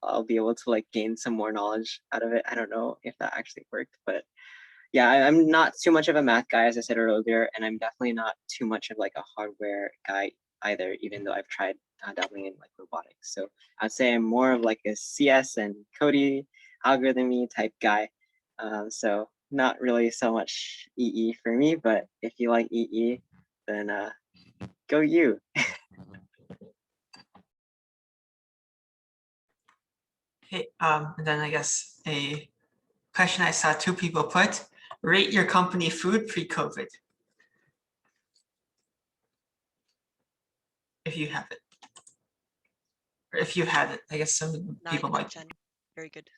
I'll be able to like gain some more knowledge out of it. I don't know if that actually worked, but yeah, I'm not too much of a math guy, as I said earlier, and I'm definitely not too much of like a hardware guy either, even though I've tried dabbling in like robotics. So I'd say I'm more of like a CS and Cody algorithmy type guy. So not really so much EE for me, but if you like EE, then go you. Okay, and then I guess a question I saw two people put: rate your company food pre-COVID, if you have it, or if you had it. I guess some 9 people out might. of 10. Very good.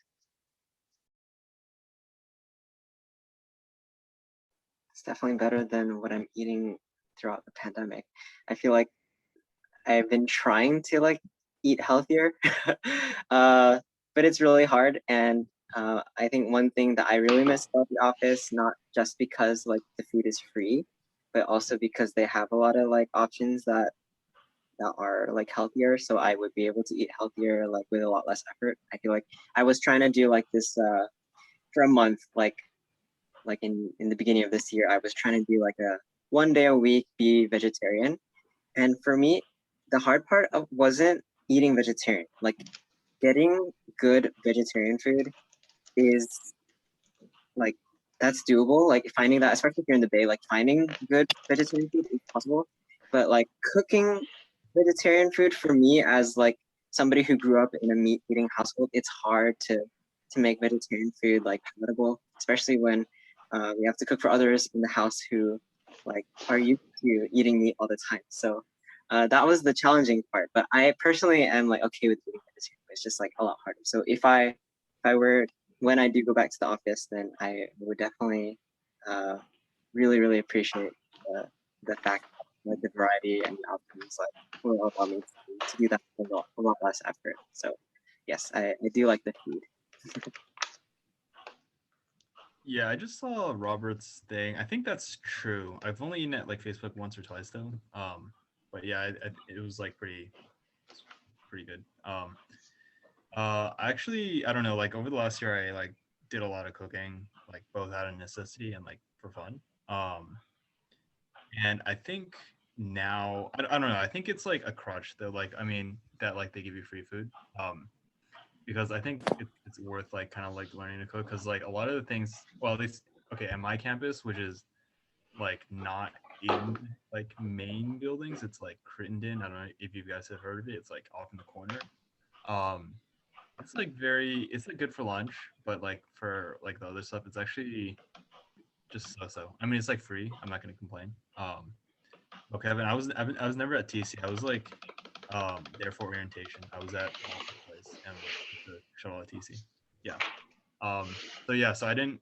It's definitely better than what I'm eating throughout the pandemic. I feel like I've been trying to like eat healthier, but it's really hard. And I think one thing that I really miss about the office, not just because like the food is free, but also because they have a lot of like options that are like healthier. So I would be able to eat healthier like with a lot less effort. I feel like I was trying to do like this for a month, like in the beginning of this year, I was trying to do like a 1 day a week be vegetarian. And for me, the hard part wasn't eating vegetarian. Like getting good vegetarian food is like that's doable. Like finding that, especially if you're in the Bay, like finding good vegetarian food is possible. But like cooking vegetarian food for me as like somebody who grew up in a meat eating household, it's hard to make vegetarian food like palatable, especially when we have to cook for others in the house who like are used to eating meat all the time. So that was the challenging part. But I personally am like okay with eating vegetarian. It's just like a lot harder. So if I were when I do go back to the office, then I would definitely really appreciate the fact like the variety and the options like will allow me to do that with a lot less effort. So yes, I do like the food. Yeah, I just saw Robert's thing. I think that's true. I've only eaten at like Facebook once or twice though. But yeah, it was like pretty good. Actually, I don't know. Like over the last year, I like did a lot of cooking, like both out of necessity and like for fun. And I think now I don't know. I think it's like a crutch though. Like I mean that like they give you free food. Because I think it's worth like kind of like learning to cook because like a lot of the things. Well, at least okay at my campus, which is like not in like main buildings. It's like Crittenden. I don't know if you guys have heard of it. It's like off in the corner. Um, it's like it's like good for lunch, but like for like the other stuff, it's actually just so. I mean, it's like free. I'm not gonna complain. Okay, Kevin, I was never at TC. I was like there for orientation. I was at the place and the shuttle at TC. Yeah. So yeah, so I didn't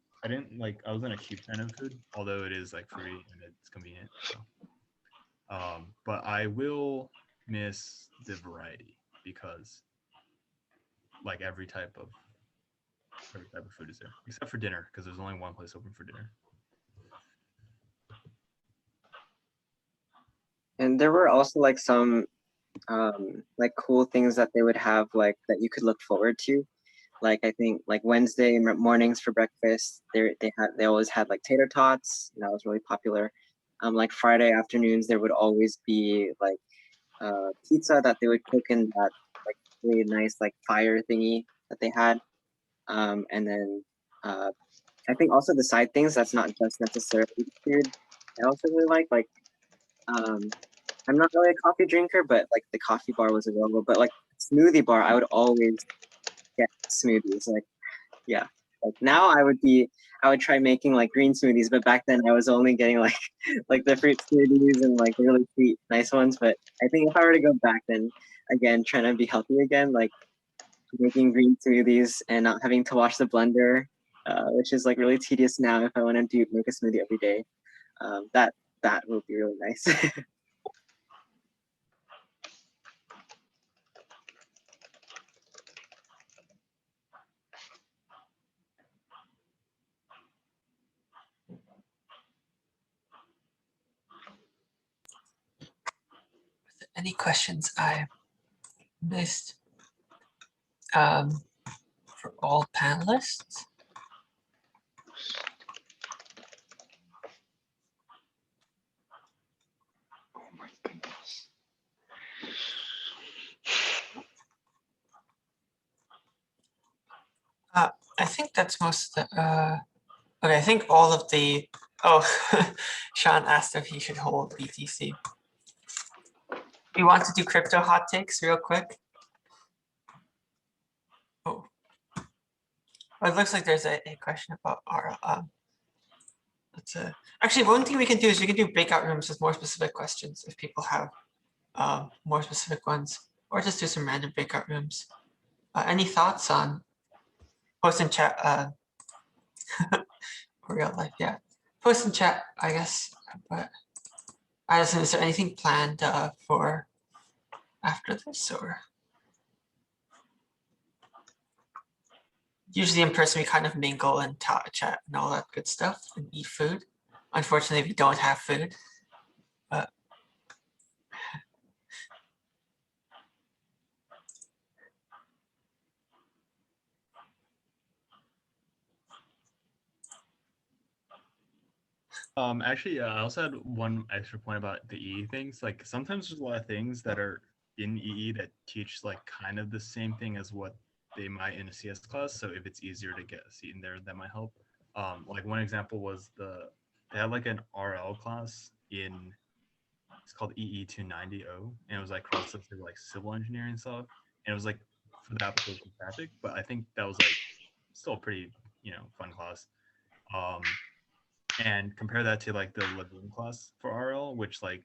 like I wasn't a huge fan of food, although it is like free and it's convenient. So but I will miss the variety because like every type of food is there, except for dinner, because there's only one place open for dinner. And there were also like some like cool things that they would have like that you could look forward to. Like I think like Wednesday mornings for breakfast, they always had like tater tots, and that was really popular. Like Friday afternoons, there would always be like pizza that they would cook in that like really nice like fire thingy that they had. And then I think also the side things that's not just necessarily food. I also really like I'm not really a coffee drinker, but like the coffee bar was available. But like smoothie bar, I would always get smoothies. Like yeah, Like now I would try making like green smoothies, but back then I was only getting like like the fruit smoothies and like the really sweet, nice ones. But I think if I were to go back, then again, trying to be healthy again, like making green smoothies and not having to wash the blender, which is like really tedious now if I want to make a smoothie every day. That would be really nice. Any questions I missed for all panelists? Oh my goodness. I think that's most of the, okay, I think all of the, oh, Sean asked if he should hold BTC. We want to do crypto hot takes real quick. Oh, it looks like there's a question about our, actually, one thing we can do is we can do breakout rooms with more specific questions if people have more specific ones, or just do some random breakout rooms. Any thoughts on post in chat, real life? Yeah, post in chat, I guess. But Addison, is there anything planned for after this, or? Usually in person, we kind of mingle and talk, chat and all that good stuff and eat food. Unfortunately, we don't have food. But Actually, I also had one extra point about the EE things. Like sometimes there's a lot of things that are in EE that teach like kind of the same thing as what they might in a CS class. So if it's easier to get a seat in there, that might help. Like one example was they had like an RL class in, it's called EE 290, and it was like cross through like civil engineering stuff, and it was like for the application traffic. But I think that was like still a pretty fun class. And compare that to like the Lagoon class for RL, which like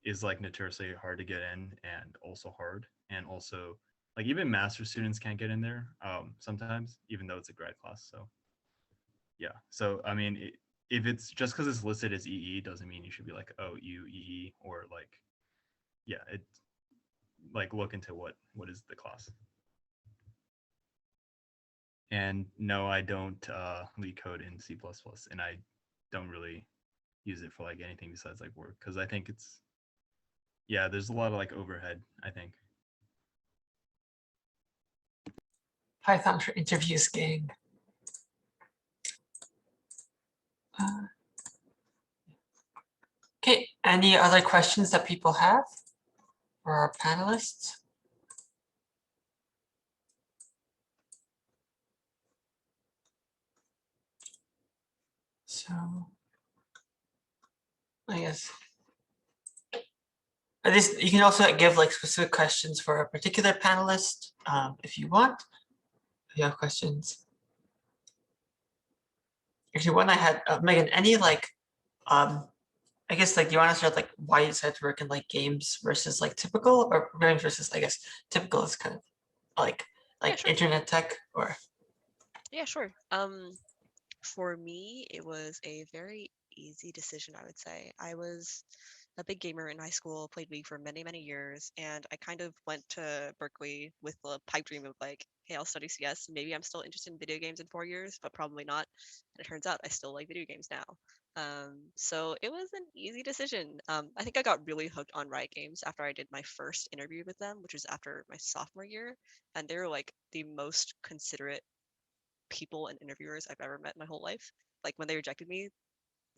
is like notoriously hard to get in and also hard, and also like even master students can't get in there sometimes, even though it's a grad class. So yeah, so I mean, if it's just because it's listed as EE doesn't mean you should be like, oh, EE, or like, yeah, it like look into what is the class. And no, I don't lead code in C++, and I don't really use it for like anything besides like work, because I think it's, yeah, there's a lot of like overhead, I think. Python for interviews, gang. Okay, any other questions that people have for our panelists? So I guess at least you can also give like specific questions for a particular panelist if you want. If you have questions. Actually, one I had, Megan, any like, I guess like you want to start like why you decided to work in like games versus like typical, or games versus, I guess typical is kind of like sure. internet tech, or? Yeah, sure. For me, it was a very easy decision, I would say. I was a big gamer in high school, played League for many, many years, and I kind of went to Berkeley with the pipe dream of like, hey, I'll study CS. Maybe I'm still interested in video games in 4 years, but probably not. And it turns out I still like video games now. So it was an easy decision. I think I got really hooked on Riot Games after I did my first interview with them, which was after my sophomore year. And they were like the most considerate people and interviewers I've ever met in my whole life. Like when they rejected me,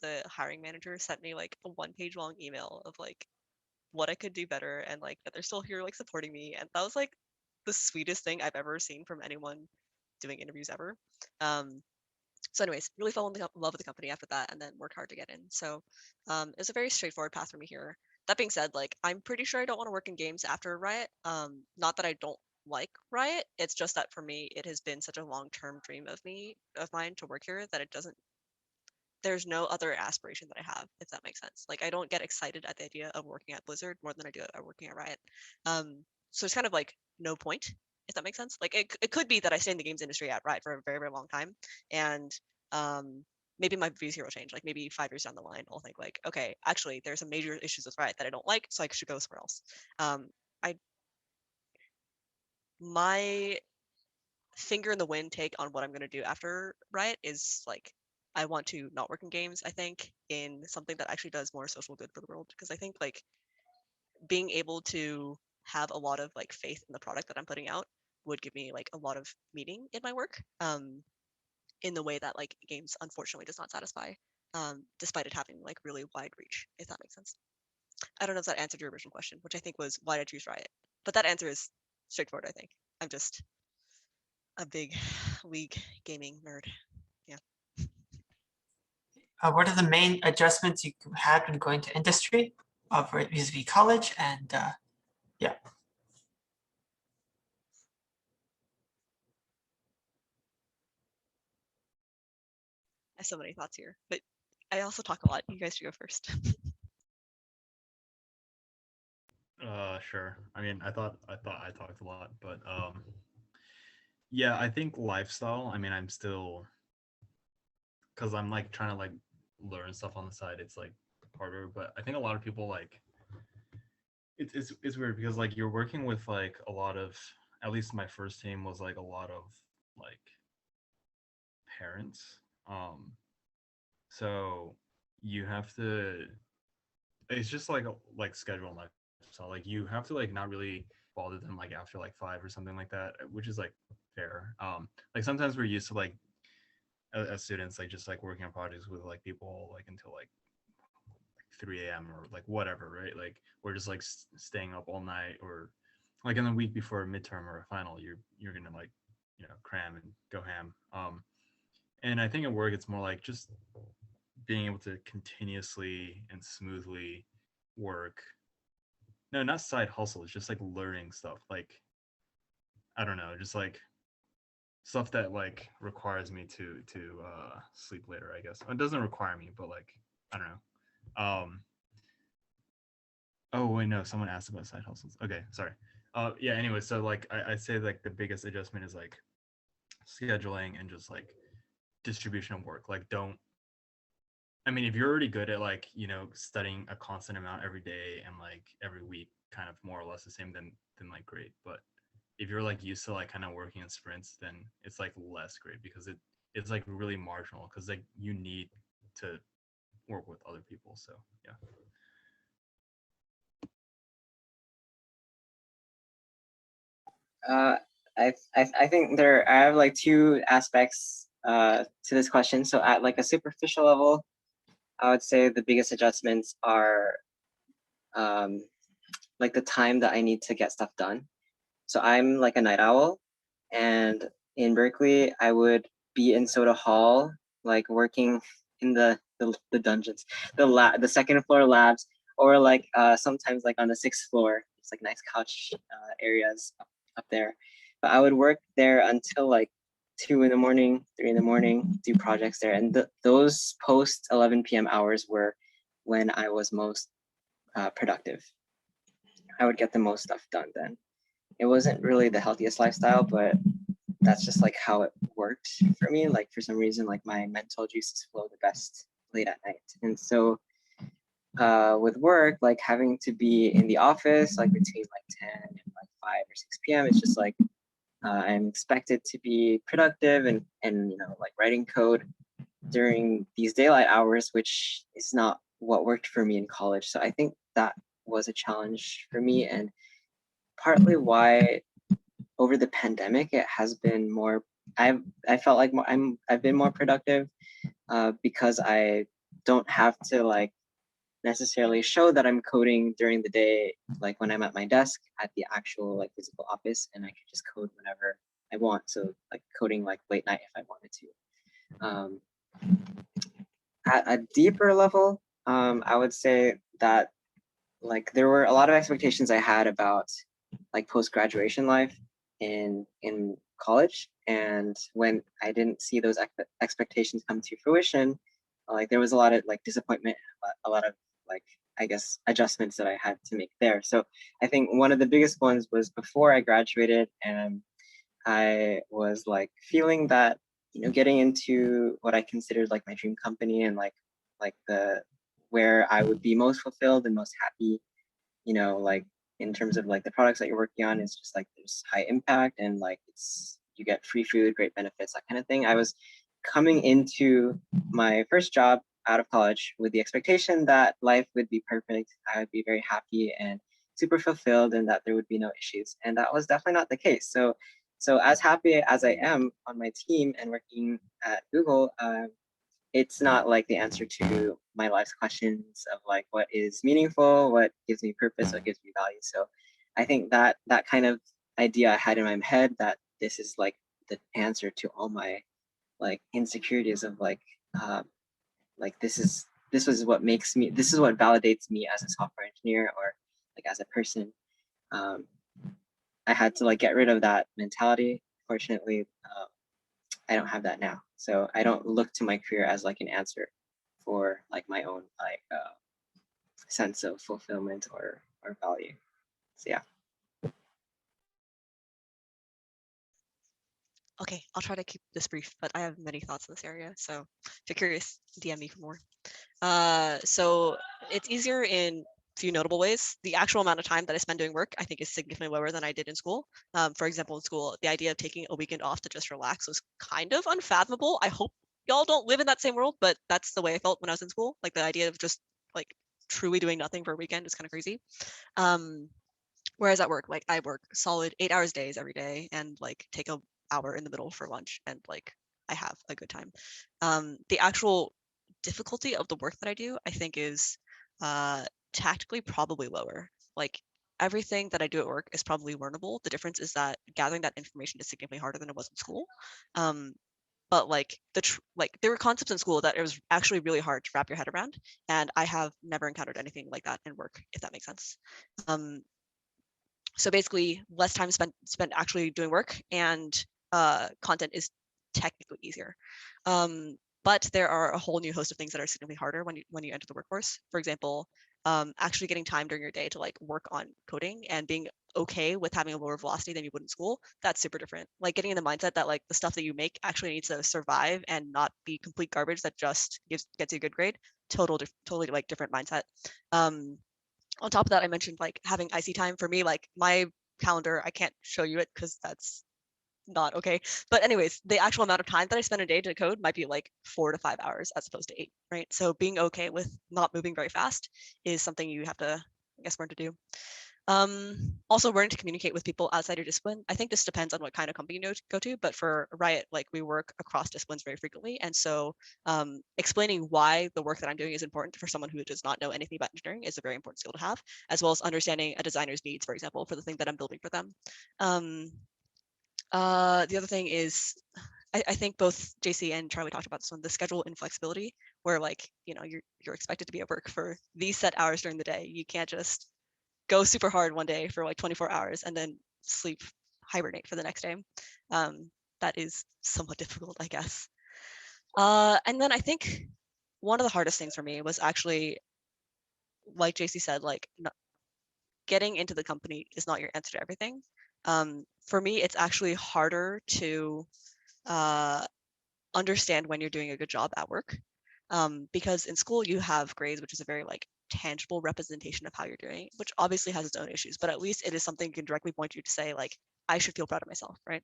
the hiring manager sent me like a 1-page long email of like what I could do better, and like that they're still here like supporting me. And that was like the sweetest thing I've ever seen from anyone doing interviews ever. So anyways, really fell in love with the company after that, and then worked hard to get in. So it was a very straightforward path for me here. That being said, like I'm pretty sure I don't want to work in games after Riot. Not that I don't like Riot. It's just that for me, it has been such a long-term dream of mine to work here that it doesn't. There's no other aspiration that I have, if that makes sense. Like I don't get excited at the idea of working at Blizzard more than I do at working at Riot. So it's kind of like no point, if that makes sense. Like it could be that I stay in the games industry at Riot for a very, very long time, and maybe my views here will change. Like maybe 5 years down the line, I'll think like, okay, actually, there's some major issues with Riot that I don't like, so I should go somewhere else. My finger in the wind take on what I'm going to do after Riot is like, I want to not work in games, I think, in something that actually does more social good for the world. Because I think like being able to have a lot of like faith in the product that I'm putting out would give me like a lot of meaning in my work, in the way that like games unfortunately does not satisfy, despite it having like really wide reach, if that makes sense. I don't know if that answered your original question, which I think was why did I choose Riot? But that answer is straightforward, I think. I'm just a big League gaming nerd. Yeah. What are the main adjustments you had when going to industry vis-a-vis college? And yeah. I have so many thoughts here, but I also talk a lot. You guys should go first. Sure. I mean, I thought I talked a lot, but yeah, I think lifestyle. I mean, I'm still, because I'm like trying to like learn stuff on the side. It's like harder, but I think a lot of people like it's weird because like you're working with like a lot of, at least my first team was like a lot of like parents. So you have to, it's just like schedule and lifestyle. Like you have to like not really bother them like after like 5 or something like that, which is like fair. Like sometimes we're used to like as students like just like working on projects with like people like until like 3 a.m. or like whatever, right? Like we're just like staying up all night, or like in the week before a midterm or a final, you're gonna like, you know, cram and go ham. And I think at work it's more like just being able to continuously and smoothly work. No, not side hustles, just like learning stuff. Like I don't know, just like stuff that like requires me to sleep later, I guess. It doesn't require me, but like I don't know. Oh wait, no, someone asked about side hustles. Okay, sorry. Yeah, anyway, so like I'd say like the biggest adjustment is like scheduling and just like distribution of work. Like don't, I mean, if you're already good at like, you know, studying a constant amount every day and like every week kind of more or less the same, then like great. But if you're like used to like kind of working in sprints, then it's like less great because it's like really marginal because like you need to work with other people. So yeah. I think I have like two aspects to this question. So at like a superficial level, I would say the biggest adjustments are like the time that I need to get stuff done. So I'm like a night owl, and in Berkeley, I would be in Soda Hall, like working in the dungeons, the second floor labs, or like sometimes like on the 6th floor. It's like nice couch areas up there. But I would work there until like 2 in the morning, 3 in the morning, do projects there. And those post 11 p.m. hours were when I was most productive. I would get the most stuff done then. It wasn't really the healthiest lifestyle, but that's just like how it worked for me. Like for some reason, like my mental juices flow the best late at night. And so with work, like having to be in the office, like between like 10 and like 5 or 6 p.m., it's just like I'm expected to be productive and you know, like writing code during these daylight hours, which is not what worked for me in college. So I think that was a challenge for me, and partly why over the pandemic it has been more. I felt like I've been more productive because I don't have to like necessarily show that I'm coding during the day, like when I'm at my desk at the actual like physical office, and I can just code whenever I want. So like coding like late night if I wanted to. At a deeper level, I would say that like there were a lot of expectations I had about like post-graduation life. in college, and when I didn't see those expectations come to fruition, like there was a lot of like disappointment, a lot of like, I guess, adjustments that I had to make there. So I think one of the biggest ones was before I graduated, and I was like feeling that, you know, getting into what I considered like my dream company, and like the where I would be most fulfilled and most happy, you know, like in terms of like the products that you're working on, it's just like there's high impact, and like it's, you get free food, great benefits, that kind of thing. I was coming into my first job out of college with the expectation that life would be perfect, I would be very happy and super fulfilled, and that there would be no issues. And that was definitely not the case. So as happy as I am on my team and working at Google, it's not like the answer to my life's questions of like what is meaningful, what gives me purpose, what gives me value. So I think that that kind of idea I had in my head, that this is like the answer to all my like insecurities of like this was what makes me, this is what validates me as a software engineer, or like as a person. um, I had to like get rid of that mentality. Fortunately, I don't have that now. So I don't look to my career as like an answer for like my own like sense of fulfillment or value. So yeah. Okay, I'll try to keep this brief, but I have many thoughts in this area. So if you're curious, DM me for more. So it's easier in a few notable ways. The actual amount of time that I spend doing work, I think, is significantly lower than I did in school. For example, in school, the idea of taking a weekend off to just relax was kind of unfathomable. I hope y'all don't live in that same world, but that's the way I felt when I was in school. Like the idea of just like truly doing nothing for a weekend is kind of crazy. Whereas at work, like I work solid 8 hours days every day, and like take a hour in the middle for lunch, and like I have a good time. The actual difficulty of the work that I do, I think, is tactically probably lower. Like everything that I do at work is probably learnable. The difference is that gathering that information is significantly harder than it was in school. But like like there were concepts in school that it was actually really hard to wrap your head around, and I have never encountered anything like that in work, if that makes sense. So basically, less time spent actually doing work, and content is technically easier. But there are a whole new host of things that are significantly harder when you enter the workforce. For example, actually getting time during your day to like work on coding and being okay with having a lower velocity than you would in school, that's super different. Like getting in the mindset that like the stuff that you make actually needs to survive and not be complete garbage that just gets you a good grade. Totally like different mindset. On top of that, I mentioned like having IC time. For me, like my calendar, I can't show you it because that's not okay. But anyways, the actual amount of time that I spend a day to code might be like 4 to 5 hours as opposed to 8, right? So being okay with not moving very fast is something you have to, I guess, learn to do. Also learning to communicate with people outside your discipline. I think this depends on what kind of company you go to, but for Riot, like we work across disciplines very frequently. And so explaining why the work that I'm doing is important for someone who does not know anything about engineering is a very important skill to have, as well as understanding a designer's needs, for example, for the thing that I'm building for them. The other thing is, I think both JC and Charlie talked about this one, the schedule inflexibility, where like, you know, you're expected to be at work for these set hours during the day. You can't just go super hard one day for like 24 hours and then sleep, hibernate for the next day. That is somewhat difficult, I guess. And then I think one of the hardest things for me was actually, like JC said, like getting into the company is not your answer to everything. For me, it's actually harder to understand when you're doing a good job at work, because in school you have grades, which is a very like tangible representation of how you're doing, which obviously has its own issues, but at least it is something you can directly point you to say like, I should feel proud of myself, right?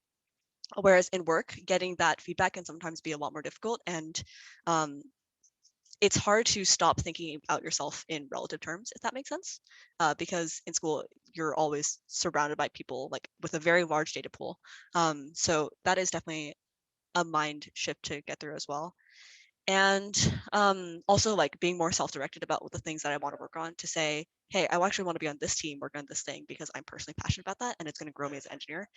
Whereas in work, getting that feedback can sometimes be a lot more difficult, and it's hard to stop thinking about yourself in relative terms, if that makes sense, because in school you're always surrounded by people like with a very large data pool. So that is definitely a mind shift to get through as well. And also like being more self-directed about what the things that I want to work on, to say, hey, I actually want to be on this team, work on this thing because I'm personally passionate about that and it's going to grow me as an engineer.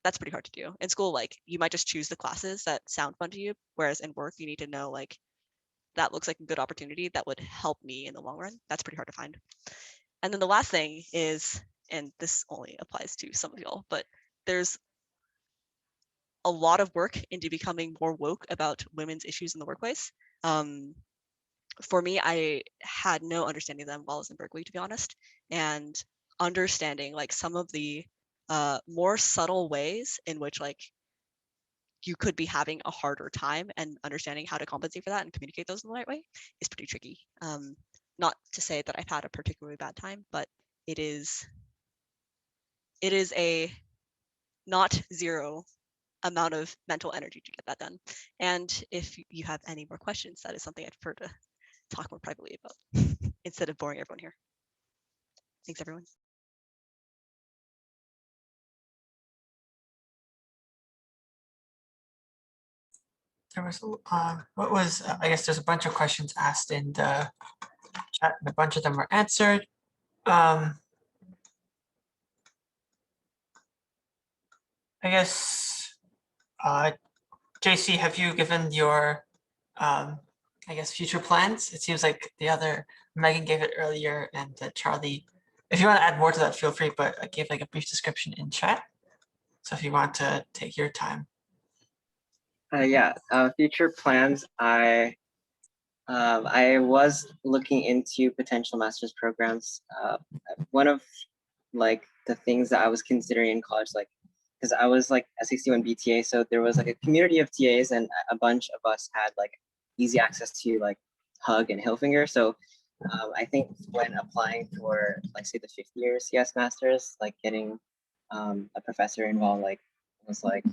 That's pretty hard to do. In school, like you might just choose the classes that sound fun to you, whereas in work, you need to know like that looks like a good opportunity that would help me in the long run. That's pretty hard to find. And then the last thing is, and this only applies to some of y'all, but there's a lot of work into becoming more woke about women's issues in the workplace. For me, I had no understanding of them while I was in Berkeley, to be honest, and understanding like some of the more subtle ways in which like you could be having a harder time, and understanding how to compensate for that and communicate those in the right way is pretty tricky. Not to say that I've had a particularly bad time, but it is a not zero amount of mental energy to get that done. And if you have any more questions, that is something I'd prefer to talk more privately about instead of boring everyone here. Thanks, everyone. There was what was I guess there's a bunch of questions asked in the chat, and a bunch of them were answered. I guess JC, have you given your I guess future plans? It seems like the other Megan gave it earlier, and Charlie, if you want to add more to that, feel free, but I gave like a brief description in chat. So if you want to take your time. Yeah, future plans. I was looking into potential master's programs. One of like the things that I was considering in college, like, because I was like ex-CSUA BTA, so there was like a community of TAs, and a bunch of us had like easy access to like Hug and Hillfinger. So I think when applying for like say the 5th year CS masters, like getting a professor involved like was like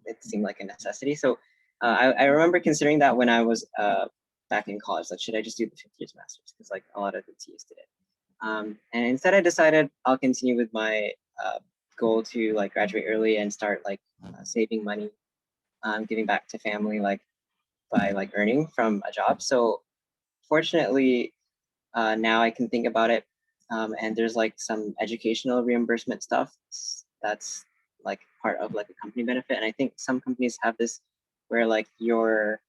it seemed like a necessity. So I remember considering that when I was back in college, like should I just do the 5th year's masters, because like a lot of the TAs did it. And instead I decided I'll continue with my goal to like graduate early and start like saving money, giving back to family, like by like earning from a job. So fortunately, now I can think about it. And there's like some educational reimbursement stuff that's like part of like a company benefit. And I think some companies have this where like your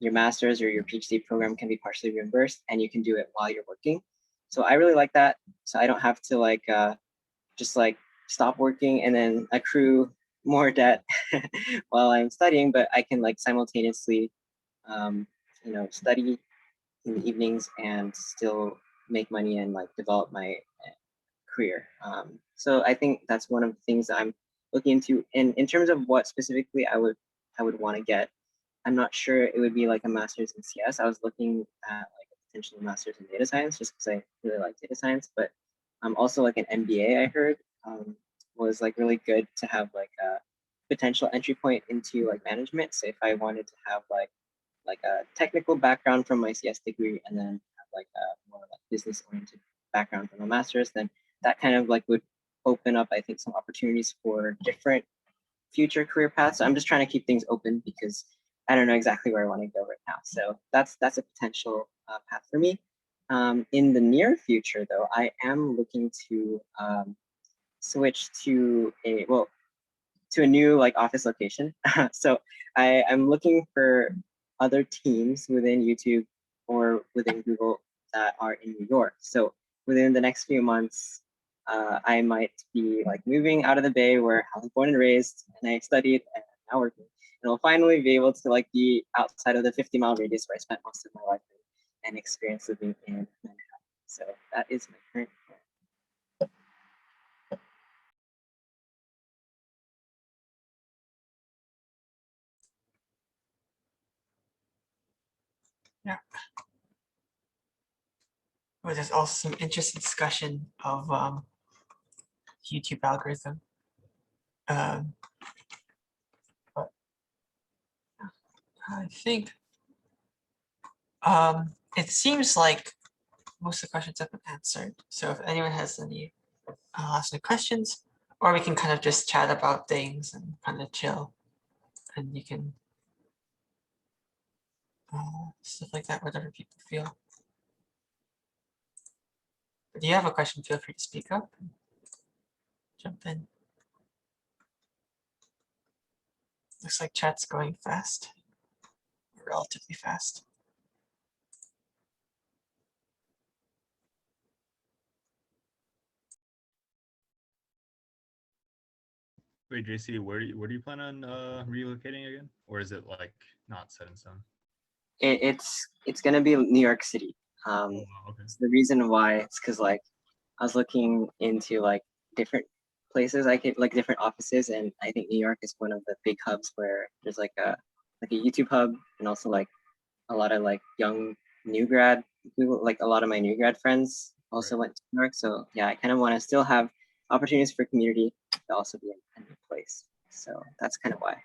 master's or your PhD program can be partially reimbursed, and you can do it while you're working. So I really like that. So I don't have to like just like stop working and then accrue more debt while I'm studying, but I can like simultaneously, you know, study in the evenings and still make money and like develop my career. So I think that's one of the things that I'm looking into. And in terms of what specifically I would want to get, I'm not sure it would be like a master's in CS. I was looking at like a potential master's in data science just because I really like data science, but also like an MBA I heard was like really good to have like a potential entry point into like management. So if I wanted to have like a technical background from my CS degree and then have like a more like business oriented background from a master's, then that kind of like would open up, I think, some opportunities for different future career paths. So I'm just trying to keep things open because I don't know exactly where I want to go right now. So that's a potential path for me. In the near future, though, I am looking to switch to a new like office location. So I'm looking for other teams within YouTube or within Google that are in New York. So within the next few months, I might be like moving out of the Bay where I was born and raised and I studied and now working. And I'll finally be able to like be outside of the 50-mile radius where I spent most of my life and experience living in Manhattan. So that is my current plan. Yeah. Well, there's also some interesting discussion of YouTube algorithm. But I think it seems like most of the questions have been answered. So if anyone has any last questions, or we can kind of just chat about things and kind of chill, and you can stuff like that, whatever people feel. If you have a question, feel free to speak up and jump in. Looks like chat's going fast, relatively fast. Wait, JC, where do you plan on relocating again? Or is it like not set in stone? It's gonna be New York City. Oh, wow, okay. So the reason why it's because like I was looking into like different places I could like different offices, and I think New York is one of the big hubs where there's like a YouTube hub, and also like a lot of like young new grad people, like a lot of my new grad friends also went to New York. So yeah, I kind of want to still have opportunities for community to also be in a new place. So that's kind of why.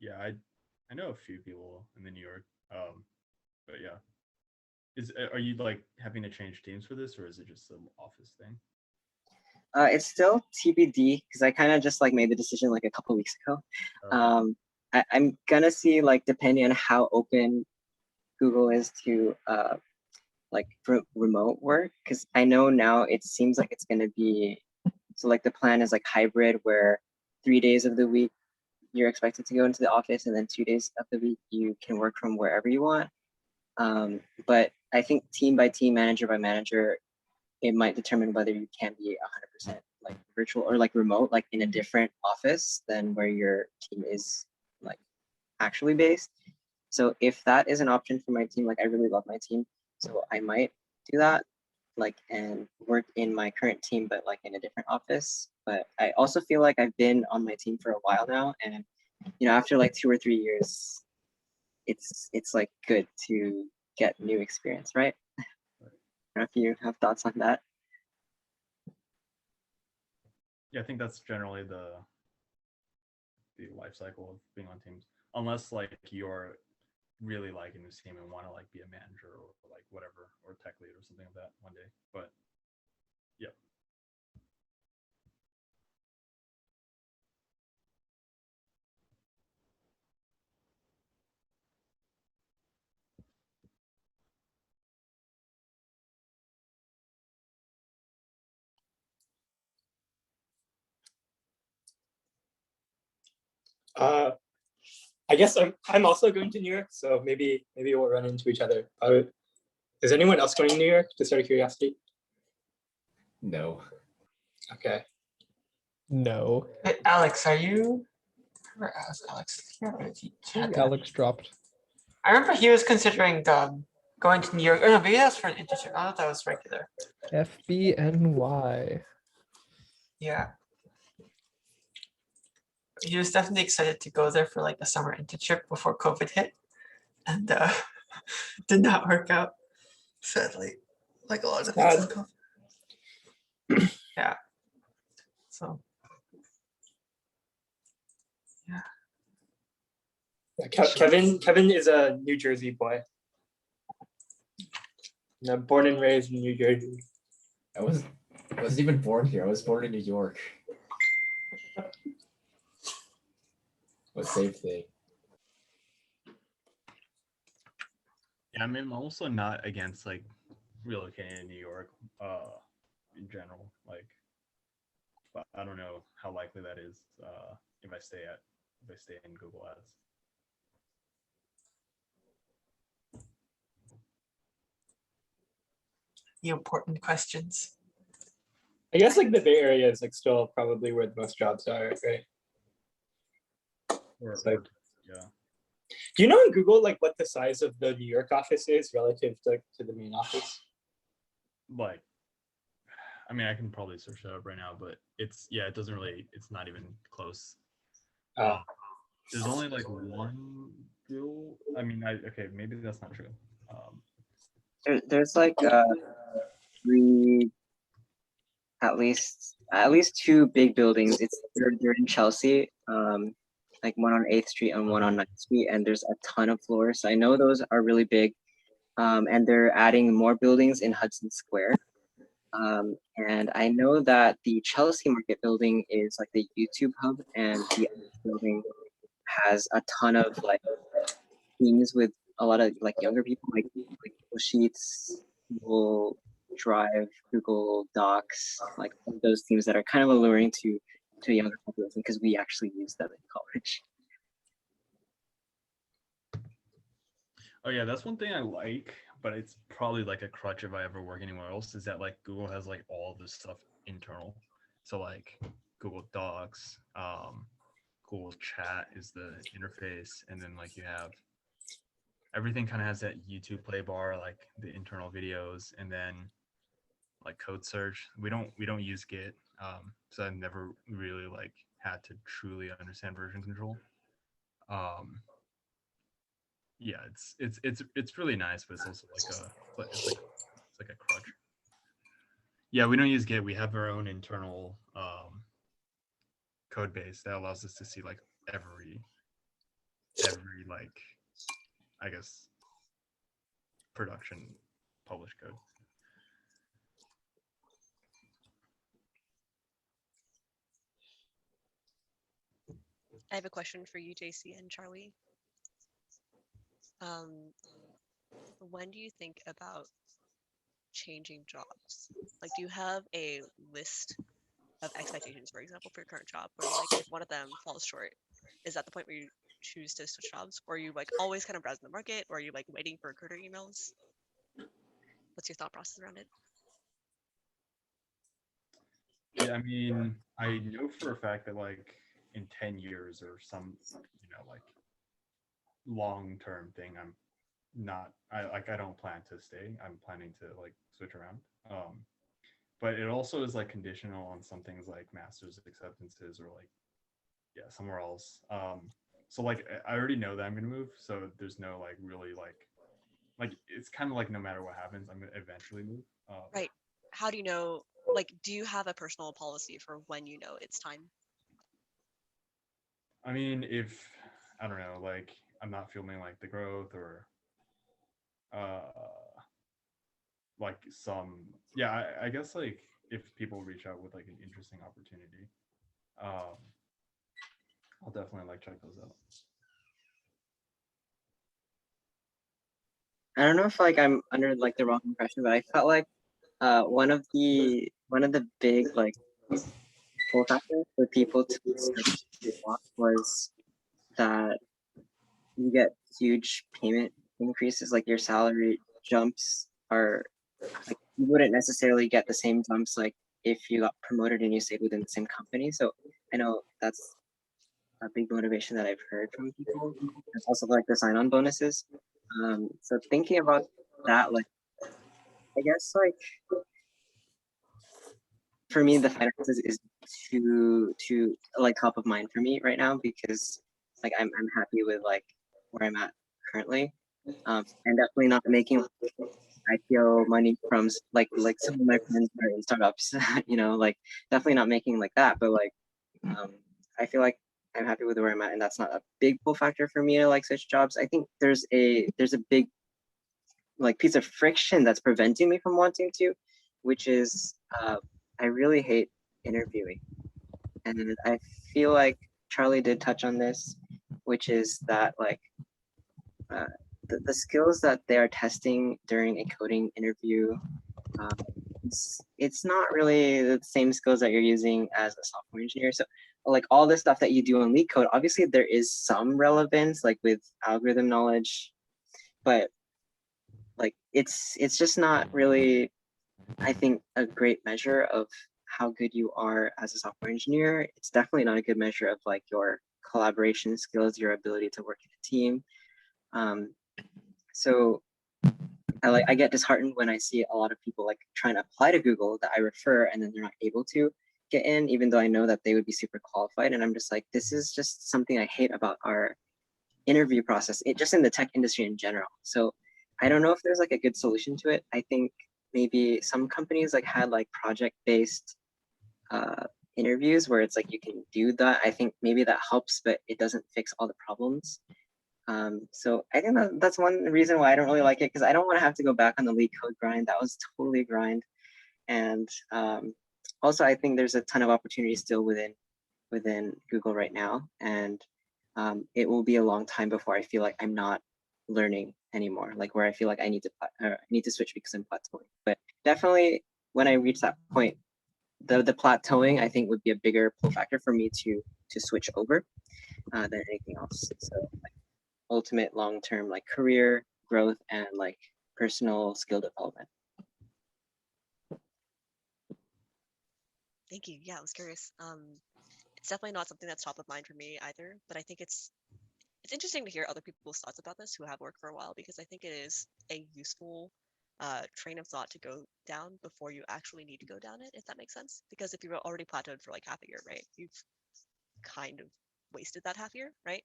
Yeah, I know a few people in the New York, but yeah. Are you like having to change teams for this, or is it just some office thing? It's still TBD because I kind of just like made the decision like a couple weeks ago. I'm gonna see like depending on how open Google is to like remote work, because I know now it seems like it's gonna be so like the plan is like hybrid where 3 days of the week you're expected to go into the office, and then 2 days of the week you can work from wherever you want. But I think team by team, manager by manager, it might determine whether you can be 100% like virtual or like remote, like in a different office than where your team is like actually based. So if that is an option for my team, like I really love my team, so I might do that, like and work in my current team, but like in a different office. But I also feel like I've been on my team for a while now, and after like 2 or 3 years, it's like good to get new experience, right? I don't know if you have thoughts on that. Yeah, I think that's generally the life cycle of being on teams, unless like you're really liking this team and want to like be a manager or like whatever, or tech lead or something like that one day. But yeah. I guess I'm also going to New York, so maybe we'll run into each other. Is anyone else going to New York, just out of curiosity? No. Okay. No. Hey, Alex, are you? Where is Alex here? Or is he I think chatting? Alex dropped. I remember he was considering going to New York. Oh no, maybe that's for an internship. I thought that was regular. FBNY. Yeah. He was definitely excited to go there for like a summer internship before COVID hit, and did not work out, sadly. Like a lot of things with COVID. Yeah. So. Yeah. Kevin is a New Jersey boy. No, born and raised in New Jersey. I wasn't even born here. I was born in New York. What same thing. Yeah, I mean, I'm also not against like relocating to New York, in general. Like, but I don't know how likely that is if I stay in Google Ads. The important questions. I guess like the Bay Area is like still probably where the most jobs are, right? Yeah. Do you know in Google like what the size of the New York office is relative to the main office? Like, I mean, I can probably search it up right now, but it's not even close. There's only like one Google. I mean, okay, maybe that's not true. There's like 3, at least 2 big buildings. They're in Chelsea, like one on 8th Street and one on 9th Street, and there's a ton of floors. So I know those are really big, and they're adding more buildings in Hudson Square. And I know that the Chelsea Market building is like the YouTube hub, and the other building has a ton of like teams with a lot of like younger people, like Google Sheets, Google Drive, Google Docs, like those teams that are kind of alluring to a younger population because we actually use them in college. Oh yeah, that's one thing I like, but it's probably like a crutch if I ever work anywhere else, is that like Google has like all this stuff internal. So like Google Docs. Google Chat is the interface, and then like you have everything kind of has that YouTube play bar, like the internal videos, and then like code search. We don't use Git, so I've never really like had to truly understand version control. Yeah, it's really nice, but it's also like it's like a crutch. Yeah, we don't use Git. We have our own internal code base that allows us to see like every like, I guess, production published code. I have a question for you, JC and Charlie. When do you think about changing jobs? Like, do you have a list of expectations, for example, for your current job, where like if one of them falls short, is that the point where you choose to switch jobs, or are you like always kind of browsing the market, or are you like waiting for recruiter emails? What's your thought process around it? Yeah, I mean, I know for a fact that like in 10 years or some, like long-term thing, I don't plan to stay. I'm planning to like switch around. But it also is like conditional on some things like master's acceptances or like, yeah, somewhere else. So like I already know that I'm gonna move, so there's no like really like it's kind of like no matter what happens, I'm gonna eventually move. Right. How do you know? Like, do you have a personal policy for when you know it's time? I mean, if I don't know, like I'm not feeling like the growth or like I guess like if people reach out with like an interesting opportunity, I'll definitely like check those out. I don't know if like I'm under like the wrong impression, but I felt like one of the big like pull factors for people to switch to block was that you get huge payment increases, like your salary jumps are like you wouldn't necessarily get the same jumps like if you got promoted and you stayed within the same company. So I know that's a big motivation that I've heard from people. And also like the sign-on bonuses. So thinking about that, like I guess like for me the finances is too like top of mind for me right now because like I'm happy with like where I'm at currently. And definitely not making IPO money from like some of my friends are in startups, like definitely not making like that. But like I feel like I'm happy with where I'm at, and that's not a big pull factor for me to like switch jobs. I think there's a big like piece of friction that's preventing me from wanting to, which is I really hate interviewing, and I feel like Charlie did touch on this, which is that like the skills that they are testing during a coding interview, it's not really the same skills that you're using as a software engineer. So like all the stuff that you do in leak code, obviously there is some relevance like with algorithm knowledge, but like it's just not really, I think, a great measure of how good you are as a software engineer. It's definitely not a good measure of like your collaboration skills, your ability to work in a team. So I get disheartened when I see a lot of people like trying to apply to Google that I refer and then they're not able to get in, even though I know that they would be super qualified. And I'm just like, this is just something I hate about our interview process, just in the tech industry in general. So I don't know if there's like a good solution to it. I think maybe some companies like had like project-based interviews where it's like you can do that. I think maybe that helps, but it doesn't fix all the problems. So I think that's one reason why I don't really like it, because I don't want to have to go back on the leak code grind. That was totally a grind. And also I think there's a ton of opportunities still within Google right now. And it will be a long time before I feel like I'm not learning anymore, like where I feel like I need to switch because I'm plateauing. But definitely when I reach that point, the plateauing I think would be a bigger pull factor for me to switch over than anything else. So like, ultimate long-term like career growth and like personal skill development. Thank you. Yeah, I was curious. It's definitely not something that's top of mind for me either, but I think it's interesting to hear other people's thoughts about this who have worked for a while, because I think it is a useful train of thought to go down before you actually need to go down it, if that makes sense. Because if you've already plateaued for like half a year, right, you've kind of wasted that half year, right?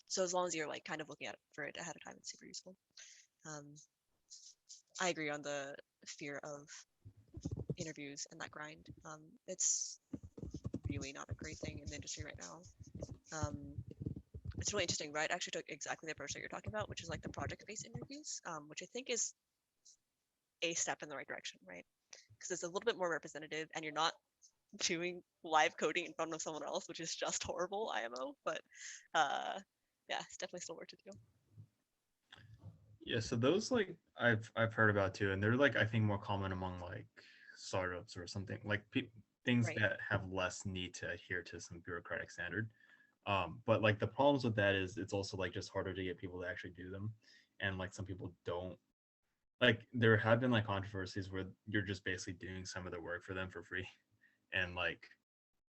So as long as you're like kind of looking at it for it ahead of time, it's super useful. Um, I agree on the fear of interviews and that grind. It's really not a great thing in the industry right now. It's really interesting, right? I actually took exactly the approach that you're talking about, which is like the project-based interviews, which I think is a step in the right direction, right? Because it's a little bit more representative and you're not doing live coding in front of someone else, which is just horrible, IMO. But yeah, it's definitely still work to do. Yeah, so those like I've heard about too, and they're like I think more common among like startups or something like things Right. that have less need to adhere to some bureaucratic standard. But like the problems with that is it's also like just harder to get people to actually do them, and like some people don't. Like there have been like controversies where you're just basically doing some of the work for them for free, and like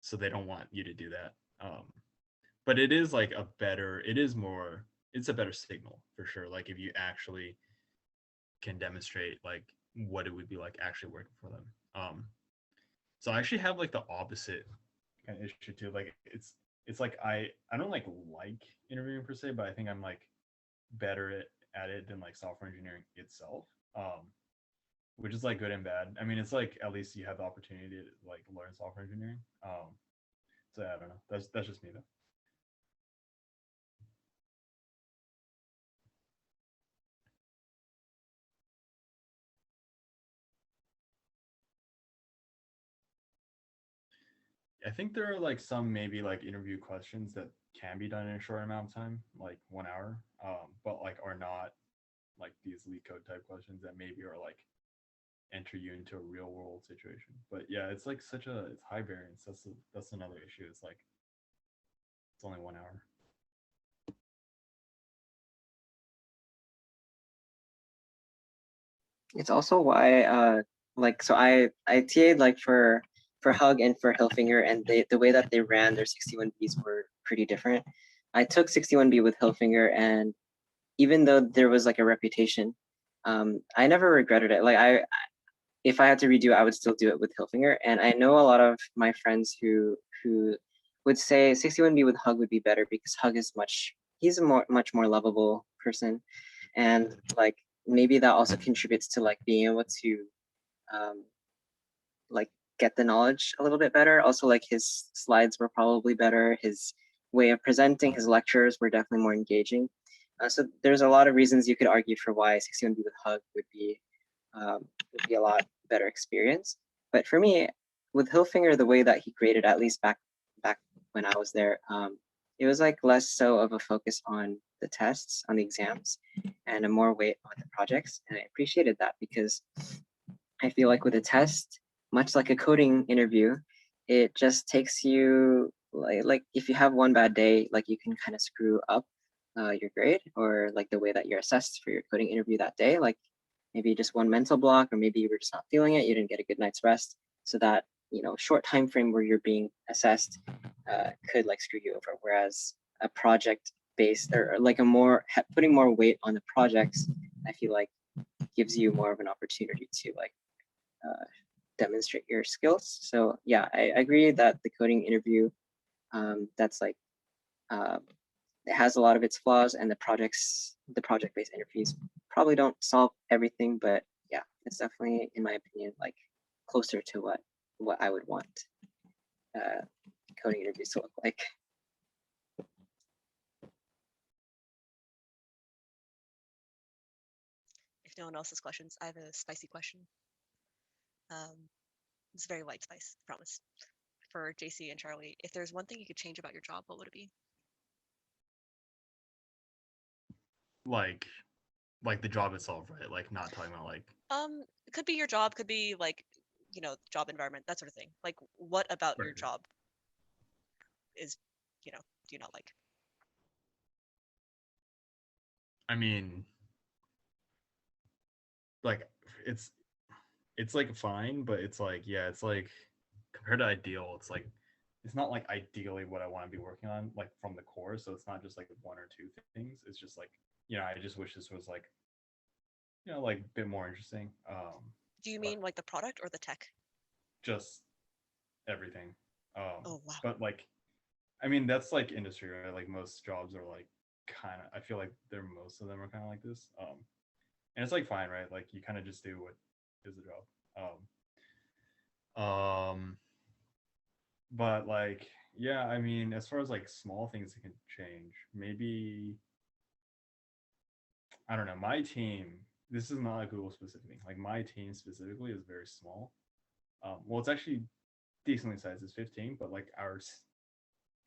so they don't want you to do that. But it is like it's a better signal for sure. Like if you actually can demonstrate like what it would be like actually working for them. So I actually have like the opposite kind of issue too. Like it's like I don't like interviewing per se, but I think I'm like better at it than like software engineering itself. Which is like good and bad. I mean, it's like at least you have the opportunity to like learn software engineering. So yeah, I don't know. That's just me though. I think there are like some maybe like interview questions that can be done in a short amount of time, like 1 hour, but like are not like these leak code type questions that maybe are like enter you into a real world situation. But yeah, it's like it's high variance. That's another issue. It's like it's only 1 hour. It's also why like so I TA'd like for Hug and for Hillfinger, and the way that they ran their 61Bs were pretty different. I took 61B with Hillfinger, and even though there was like a reputation, I never regretted it. Like if I had to redo it, I would still do it with Hillfinger. And I know a lot of my friends who would say 61B with Hug would be better because Hug is he's a much more lovable person, and like maybe that also contributes to like being able to like get the knowledge a little bit better. Also, like his slides were probably better. His way of presenting his lectures were definitely more engaging. So there's a lot of reasons you could argue for why 61B with Hug would be a lot better experience. But for me, with Hillfinger, the way that he graded, at least back when I was there, it was like less so of a focus on the tests, on the exams, and a more weight on the projects. And I appreciated that because I feel like with a test, much like a coding interview, it just takes you like if you have one bad day, like you can kind of screw up your grade or like the way that you're assessed for your coding interview that day. Like maybe just one mental block, or maybe you were just not feeling it, you didn't get a good night's rest. So that, short time frame where you're being assessed could like screw you over. Whereas a project based or like putting more weight on the projects, I feel like gives you more of an opportunity to like demonstrate your skills. So yeah, I agree that the coding interview, that's like, it has a lot of its flaws, and the project-based interviews probably don't solve everything, but yeah, it's definitely, in my opinion, like closer to what I would want coding interviews to look like. If no one else has questions, I have a spicy question. It's very light spice, I promise. For JC and Charlie, if there's one thing you could change about your job, what would it be? Like the job itself, right? Like not talking about like It could be your job, could be like, job environment, that sort of thing. Like, what about your Right. job is, do you not like? I mean, like it's like fine, but it's like, yeah, it's like compared to ideal, it's like it's not like ideally what I want to be working on like from the core. So it's not just like one or two things. It's just like, you know, I just wish this was like, you know, like a bit more interesting. Do you but mean like the product or the tech? just everything. Oh wow. But like, I mean, that's like industry, right? Like most jobs are like kind of, I feel like most of them are kind of like this. And it's like fine, right? Like you kind of just do what is the job. But like, yeah, I mean, as far as like small things that can change, maybe, I don't know, my team, this is not a Google specific thing. Like my team specifically is very small. Well, it's actually decently sized, it's 15, but like ours,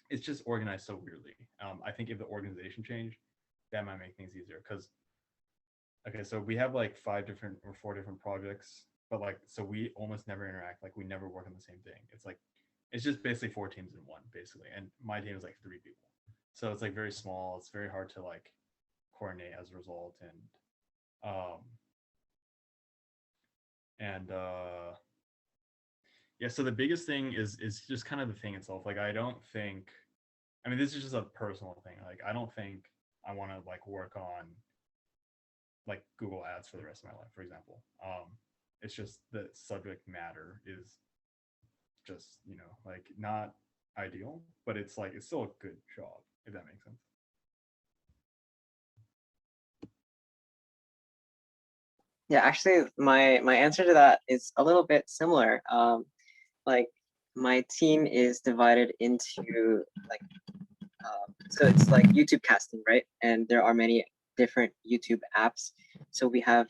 it's just organized so weirdly. I think if the organization changed, that might make things easier. Because, okay, so we have like 4 different projects, but like, so we almost never interact. Like we never work on the same thing. It's like, it's just basically 4 teams in one, basically. And my team is like 3 people. So it's like very small. It's very hard to like coordinate as a result. And yeah, so the biggest thing is just kind of the thing itself. Like I don't think, I mean, this is just a personal thing. Like I don't think I want to like work on like Google Ads for the rest of my life, for example. It's just the subject matter is just, you know, like not ideal, but it's like it's still a good job, if that makes sense. Yeah, actually, my answer to that is a little bit similar. Like my team is divided into like, so it's like YouTube casting, right? And there are many different YouTube apps. So we have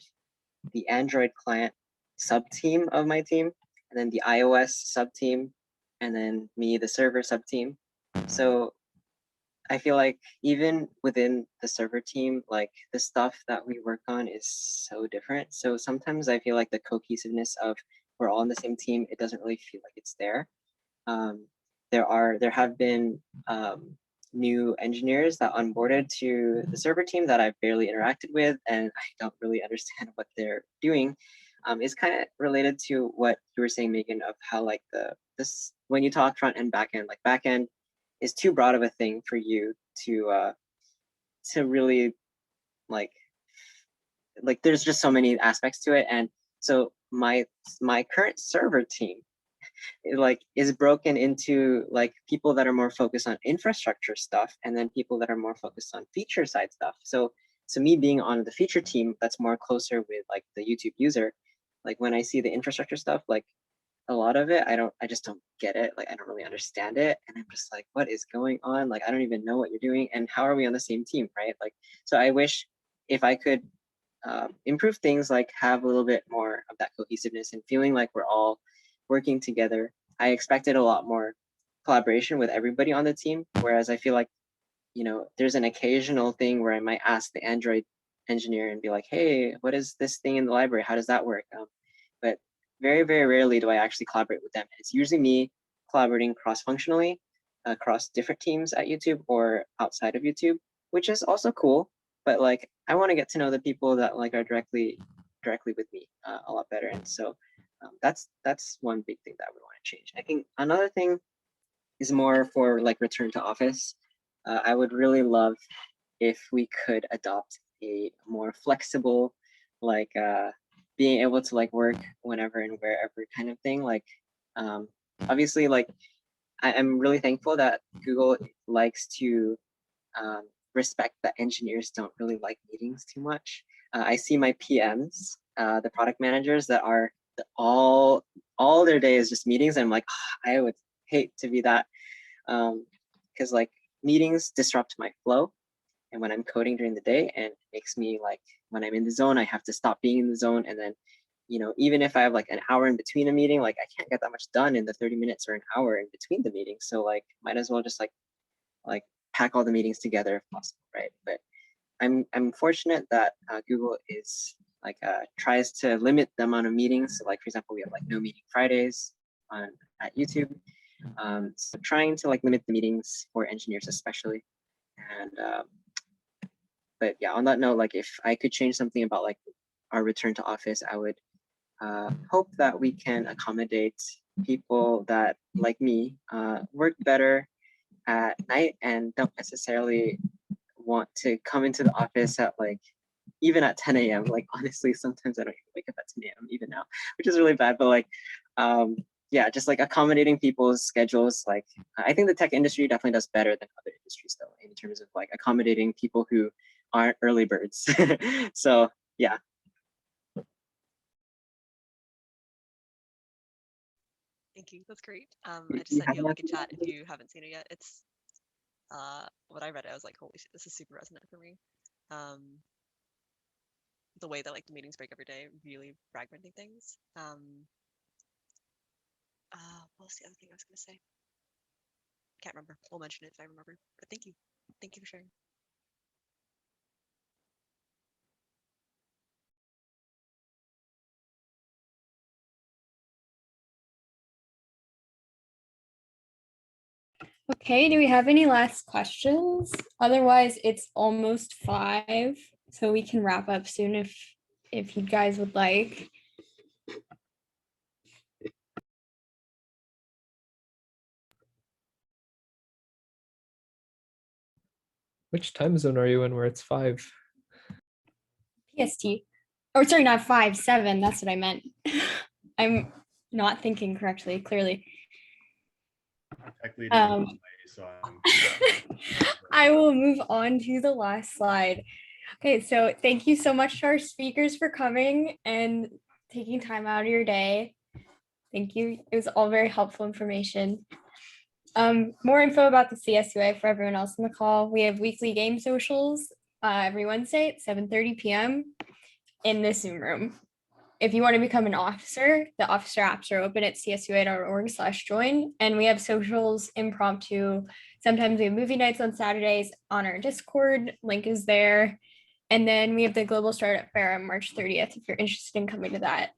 the Android client sub team of my team, and then the iOS sub team, and then me, the server sub team. So I feel like even within the server team, like the stuff that we work on is so different. So sometimes I feel like the cohesiveness of we're all on the same team, it doesn't really feel like it's there. There have been new engineers that onboarded to the server team that I've barely interacted with, and I don't really understand what they're doing. It's kind of related to what you were saying, Megan, of how like this when you talk front end, back end, like back end is too broad of a thing for you to really like there's just so many aspects to it. And so my current server team is broken into like people that are more focused on infrastructure stuff and then people that are more focused on feature side stuff. So me being on the feature team that's more closer with like the YouTube user, like when I see the infrastructure stuff, like a lot of it, I just don't get it. Like I don't really understand it. And I'm just like, what is going on? Like, I don't even know what you're doing. And how are we on the same team, right? Like, so I wish if I could improve things, like have a little bit more of that cohesiveness and feeling like we're all working together. I expected a lot more collaboration with everybody on the team. Whereas I feel like, you know, there's an occasional thing where I might ask the Android engineer and be like, hey, what is this thing in the library? How does that work? But very, very rarely do I actually collaborate with them. It's usually me collaborating cross-functionally across different teams at YouTube or outside of YouTube, which is also cool. But like, I want to get to know the people that like are directly with me a lot better. And so that's one big thing that I would want to change. I think another thing is more for like return to office. I would really love if we could adopt a more flexible, like being able to like work whenever and wherever kind of thing. Like obviously, like I'm really thankful that Google likes to respect that engineers don't really like meetings too much. I see my PMs, the product managers that are all their day is just meetings. And I'm like, oh, I would hate to be that, because like meetings disrupt my flow. And when I'm coding during the day, and it makes me like, when I'm in the zone, I have to stop being in the zone. And then, you know, even if I have like an hour in between a meeting, like I can't get that much done in the 30 minutes or an hour in between the meetings. So like, might as well just like pack all the meetings together if possible, right? But I'm fortunate that Google is like tries to limit the amount of meetings. So like, for example, we have like no meeting Fridays at YouTube. So trying to like limit the meetings for engineers especially. And but yeah, on that note, like if I could change something about like our return to office, I would hope that we can accommodate people that, like me, work better at night and don't necessarily want to come into the office at like even at 10 a.m. Like honestly, sometimes I don't even wake up at 10 a.m. even now, which is really bad. But like, yeah, just like accommodating people's schedules. Like I think the tech industry definitely does better than other industries though, in terms of like accommodating people who aren't early birds. So yeah. Thank you. That's great. Do I just you sent have you a any link in other chat if questions? you haven't seen it yet. It's when I read it, I was like, holy shit, this is super resonant for me. The way that like the meetings break every day, really fragmenting things. What was the other thing I was gonna say? Can't remember. We'll mention it if I remember. But thank you. Thank you for sharing. Okay, do we have any last questions? Otherwise, it's almost 5, so we can wrap up soon if you guys would like. Which time zone are you in where it's 5? PST. Or sorry, not 5, 7. That's what I meant. I'm not thinking correctly, clearly. Tech lead is in Um, LA, so I'm I will move on to the last slide. Okay, so thank you so much to our speakers for coming and taking time out of your day. Thank you. It was all very helpful information. More info about the CSUA for everyone else in the call. We have weekly game socials every Wednesday at 7:30 p.m. in the Zoom room. If you want to become an officer, the officer apps are open at csua.org/join. And we have socials, impromptu. Sometimes we have movie nights on Saturdays on our Discord. Link is there. And then we have the Global Startup Fair on March 30th if you're interested in coming to that.